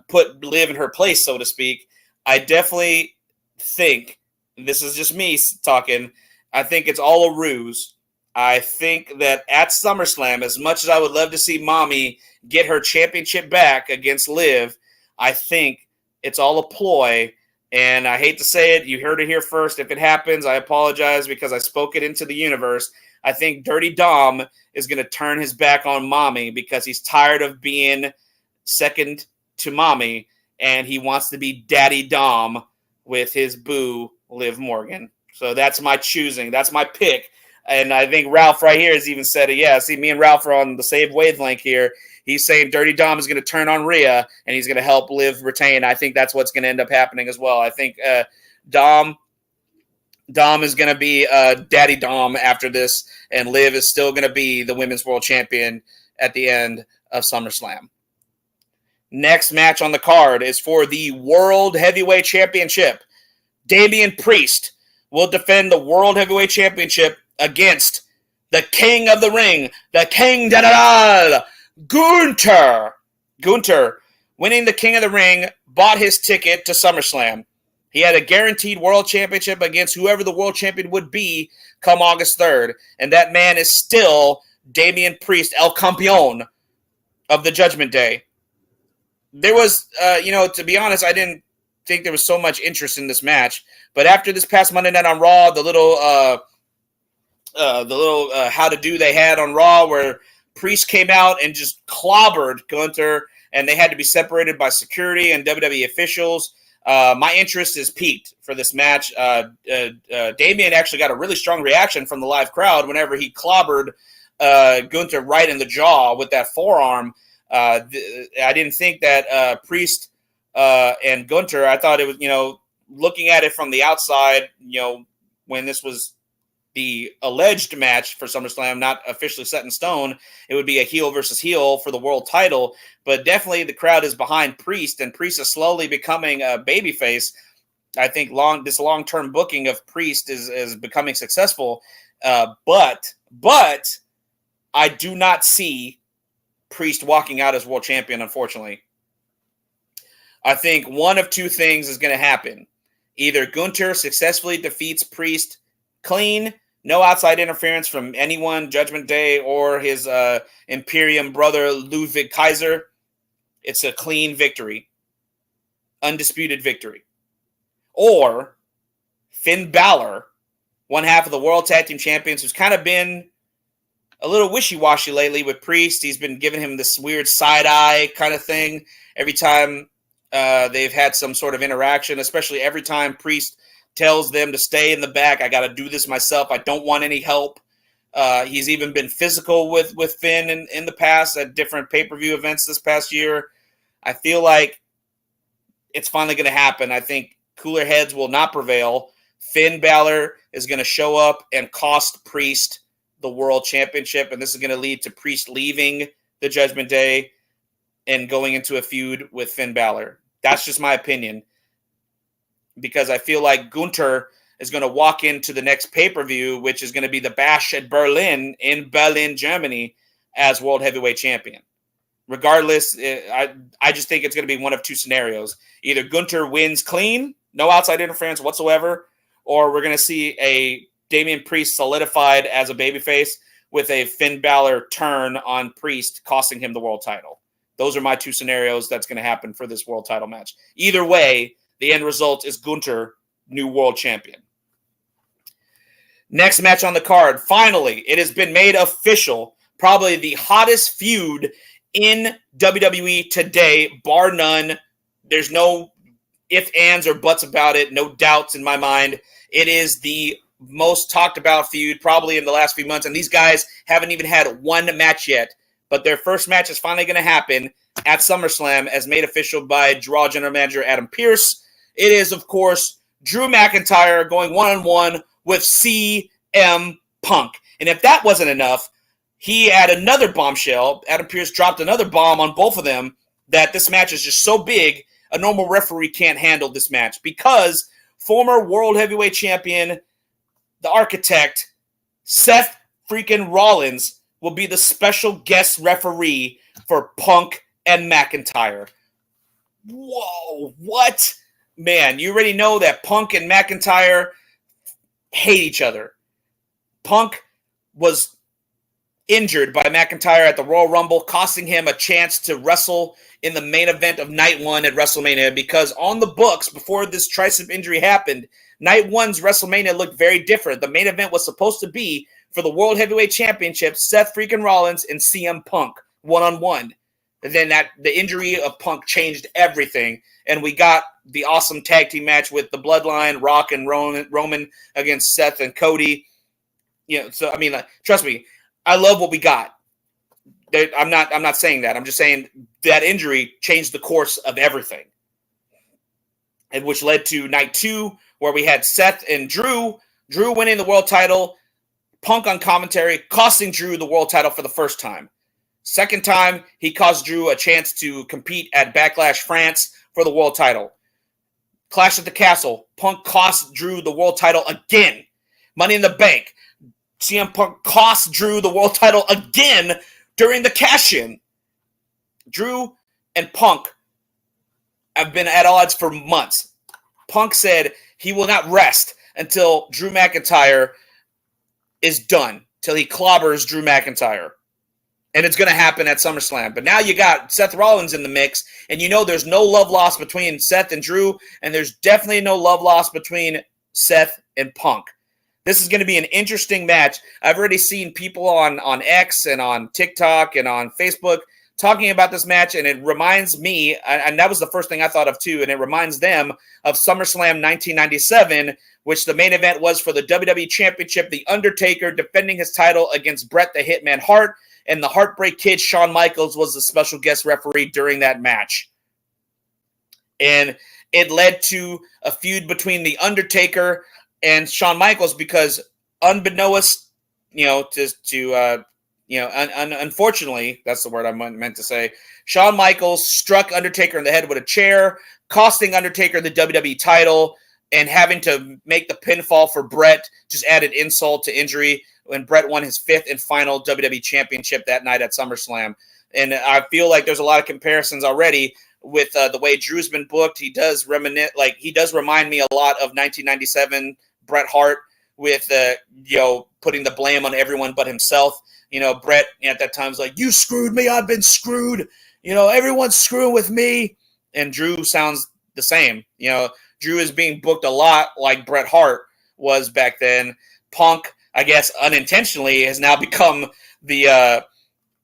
put Liv in her place, so to speak. I definitely think, this is just me talking, I think it's all a ruse. I think that at SummerSlam, as much as I would love to see Mommy get her championship back against Liv, I think it's all a ploy. And I hate to say it, you heard it here first. If it happens, I apologize because I spoke it into the universe. I think Dirty Dom is going to turn his back on Mommy because he's tired of being second to Mommy, and he wants to be Daddy Dom with his boo, Liv Morgan. So that's my choosing. That's my pick. And I think Ralph right here has even said it. Yeah, see, me and Ralph are on the same wavelength here. He's saying Dirty Dom is going to turn on Rhea, and he's going to help Liv retain. I think that's what's going to end up happening as well. I think Dom is going to be Daddy Dom after this, and Liv is still going to be the Women's World Champion at the end of SummerSlam. Next match on the card is for the World Heavyweight Championship. Damian Priest will defend the World Heavyweight Championship against the King of the Ring, the King General, Gunther. Gunther, winning the King of the Ring, bought his ticket to SummerSlam. He had a guaranteed world championship against whoever the world champion would be come August 3rd. And that man is still Damian Priest, El Campeón of the Judgment Day. There was, to be honest, I didn't think there was so much interest in this match. But after this past Monday Night on Raw, the little how to do they had on Raw where Priest came out and just clobbered Gunther, and they had to be separated by security and WWE officials. My interest is peaked for this match. Damian actually got a really strong reaction from the live crowd whenever he clobbered Gunther right in the jaw with that forearm. I didn't think that Priest and Gunther, I thought it was, looking at it from the outside, when this was the alleged match for SummerSlam, not officially set in stone, it would be a heel versus heel for the world title. But definitely the crowd is behind Priest, and Priest is slowly becoming a babyface. I think this long-term booking of Priest is becoming successful. But I do not see Priest walking out as world champion, unfortunately. I think one of two things is going to happen. Either Gunther successfully defeats Priest clean, no outside interference from anyone, Judgment Day, or his Imperium brother, Ludwig Kaiser. It's a clean victory. Undisputed victory. Or Finn Balor, one half of the World Tag Team Champions, who's kind of been a little wishy-washy lately with Priest. He's been giving him this weird side-eye kind of thing every time they've had some sort of interaction, especially every time Priest tells them to stay in the back. I got to do this myself. I don't want any help. He's even been physical with Finn in the past at different pay-per-view events this past year. I feel like it's finally going to happen. I think cooler heads will not prevail. Finn Balor is going to show up and cost Priest the World Championship, and this is going to lead to Priest leaving the Judgment Day and going into a feud with Finn Balor. That's just my opinion, because I feel like Gunther is going to walk into the next pay-per-view, which is going to be the Bash at Berlin in Berlin, Germany, as World Heavyweight Champion. Regardless, I just think it's going to be one of two scenarios. Either Gunther wins clean, no outside interference whatsoever, or we're going to see a Damian Priest solidified as a babyface with a Finn Balor turn on Priest, costing him the world title. Those are my two scenarios that's going to happen for this world title match. Either way, the end result is Gunther, new world champion. Next match on the card. Finally, it has been made official. Probably the hottest feud in WWE today, bar none. There's no ifs, ands, or buts about it. No doubts in my mind. It is the most talked about feud probably in the last few months. And these guys haven't even had one match yet. But their first match is finally going to happen at SummerSlam as made official by Raw General Manager Adam Pearce. It is, of course, Drew McIntyre going one-on-one with CM Punk. And if that wasn't enough, he had another bombshell. Adam Pearce dropped another bomb on both of them that this match is just so big, a normal referee can't handle this match because former World Heavyweight Champion, the Architect, Seth freaking Rollins will be the special guest referee for Punk and McIntyre. Whoa, what? Man, you already know that Punk and McIntyre hate each other. Punk was injured by McIntyre at the Royal Rumble, costing him a chance to wrestle in the main event of Night 1 at WrestleMania, because on the books, before this tricep injury happened, Night 1's WrestleMania looked very different. The main event was supposed to be for the World Heavyweight Championship, Seth freaking Rollins and CM Punk one-on-one. And then the injury of Punk changed everything, and we got the awesome tag team match with the Bloodline, Rock and Roman against Seth and Cody. So I mean, trust me, I love what we got. I'm not saying that. I'm just saying that injury changed the course of everything, and which led to Night 2, where we had Seth and Drew winning the world title, Punk on commentary, costing Drew the world title for the first time. Second time, he cost Drew a chance to compete at Backlash France for the world title. Clash at the Castle, Punk cost Drew the world title again. Money in the Bank, CM Punk cost Drew the world title again during the cash-in. Drew and Punk have been at odds for months. Punk said he will not rest until Drew McIntyre is done, till he clobbers Drew McIntyre. And it's going to happen at SummerSlam. But now you got Seth Rollins in the mix, and you know there's no love lost between Seth and Drew, and there's definitely no love lost between Seth and Punk. This is going to be an interesting match. I've already seen people on X and on TikTok and on Facebook talking about this match, and it reminds me, and that was the first thing I thought of too, and it reminds them of SummerSlam 1997, which the main event was for the WWE Championship, The Undertaker defending his title against Bret the Hitman Hart, and the Heartbreak Kid, Shawn Michaels, was the special guest referee during that match. And it led to a feud between The Undertaker and Shawn Michaels because unbeknownst, unfortunately, that's the word I meant to say, Shawn Michaels struck Undertaker in the head with a chair, costing Undertaker the WWE title, and having to make the pinfall for Bret just added insult to injury when Bret won his 5th and final WWE Championship that night at SummerSlam. And I feel like there's a lot of comparisons already with the way Drew's been booked. He does remind me a lot of 1997 Bret Hart with putting the blame on everyone but himself. Bret at that time was like, "You screwed me, I've been screwed. Everyone's screwing with me." And Drew sounds the same. Drew is being booked a lot like Bret Hart was back then. Punk, I guess unintentionally, has now become the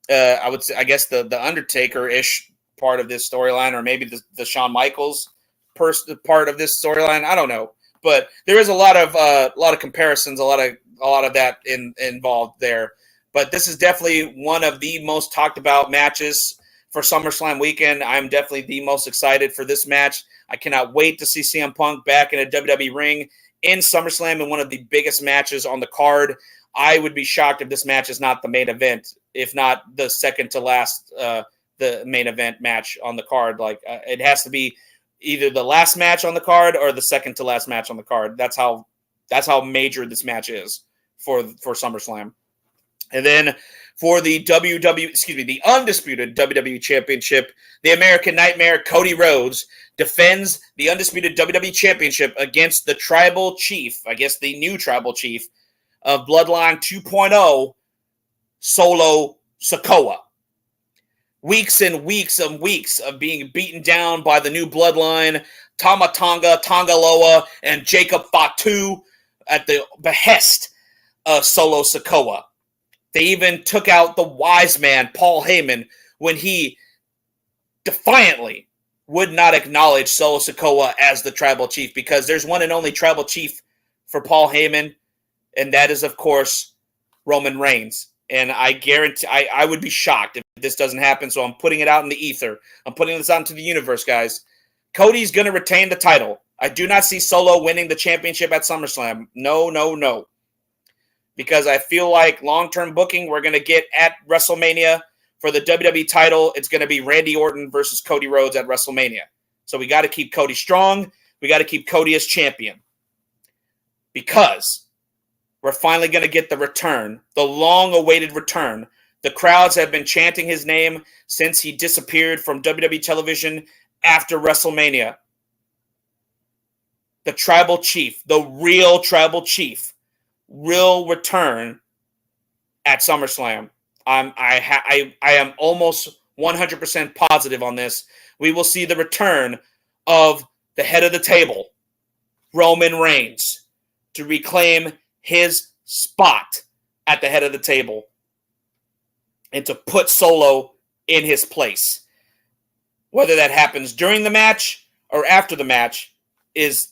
the Undertaker-ish part of this storyline, or maybe the Shawn Michaels part of this storyline. I don't know, but there is a lot of comparisons, a lot of that involved there. But this is definitely one of the most talked about matches for SummerSlam weekend. I'm definitely the most excited for this match. I cannot wait to see CM Punk back in a WWE ring in SummerSlam in one of the biggest matches on the card. I would be shocked if this match is not the main event, if not the second to last, the main event match on the card. It has to be either the last match on the card or the second to last match on the card. That's how major this match is for SummerSlam. And then for the the undisputed WWE Championship, the American Nightmare Cody Rhodes defends the undisputed WWE Championship against the tribal chief, I guess the new tribal chief of Bloodline 2.0, Solo Sikoa. Weeks and weeks and weeks of being beaten down by the new Bloodline, Tama Tonga, Tonga Loa, and Jacob Fatu at the behest Solo Sikoa. They even took out the wise man, Paul Heyman, when he defiantly would not acknowledge Solo Sikoa as the tribal chief, because there's one and only tribal chief for Paul Heyman, and that is, of course, Roman Reigns. And I guarantee, I would be shocked if this doesn't happen, so I'm putting it out in the ether. I'm putting this out into the universe, guys. Cody's going to retain the title. I do not see Solo winning the championship at SummerSlam. No, no, no. Because I feel like long-term booking, we're going to get at WrestleMania for the WWE title. It's going to be Randy Orton versus Cody Rhodes at WrestleMania. So we got to keep Cody strong. We got to keep Cody as champion. Because we're finally going to get the return, the long-awaited return. The crowds have been chanting his name since he disappeared from WWE television after WrestleMania. The tribal chief, the real tribal chief, will return at SummerSlam. I am almost 100% positive on this. We will see the return of the head of the table, Roman Reigns, to reclaim his spot at the head of the table and to put Solo in his place. Whether that happens during the match or after the match is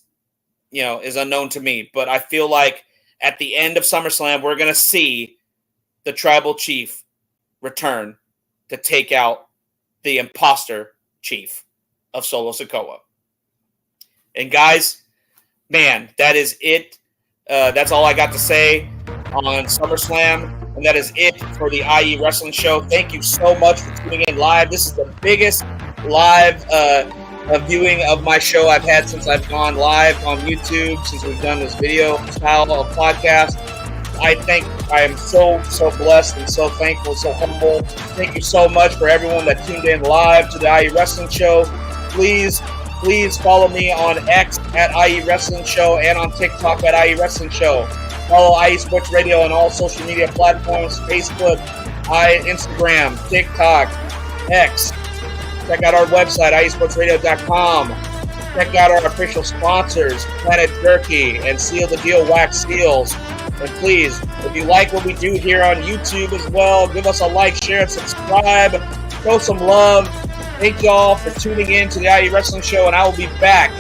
unknown to me. But I feel like at the end of SummerSlam, we're going to see the tribal chief return to take out the imposter chief of Solo Sikoa. And guys, man, that is it. That's all I got to say on SummerSlam. And that is it for the IE Wrestling Show. Thank you so much for tuning in live. This is the biggest live viewing of my show I've had since I've gone live on YouTube, since we've done this video style of podcast. I am so blessed and so thankful, so humble. Thank you so much for everyone that tuned in live to the IE Wrestling Show. Please follow me on X at IE Wrestling Show and on TikTok at IE Wrestling Show. Follow IE Sports Radio on all social media platforms, Facebook, Instagram, TikTok, X. Check out our website, iesportsradio.com. Check out our official sponsors, Planet Jerky and Seal the Deal Wax Seals. And please, if you like what we do here on YouTube as well, give us a like, share, and subscribe. Show some love. Thank y'all for tuning in to the IE Wrestling Show, and I will be back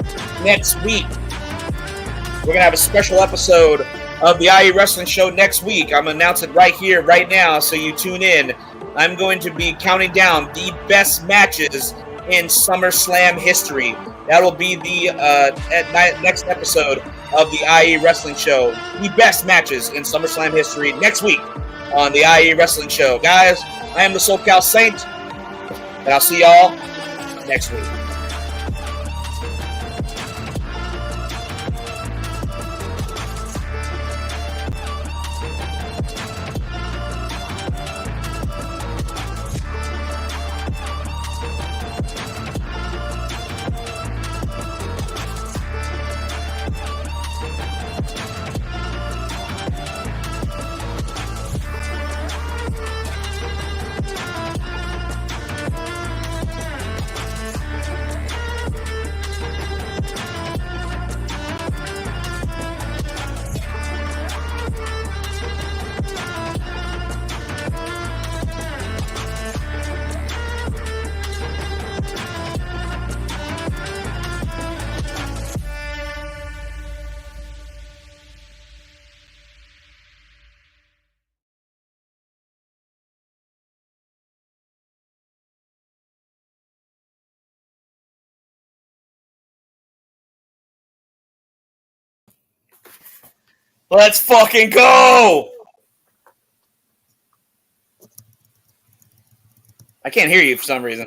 next week. We're going to have a special episode of the IE Wrestling Show next week. I'm going to announce it right here, right now, so you tune in. I'm going to be counting down the best matches in SummerSlam history. That will be the next episode of the IE Wrestling Show. The best matches in SummerSlam history next week on the IE Wrestling Show. Guys, I am the SoCal Saint, and I'll see y'all next week. Let's fucking go! I can't hear you for some reason.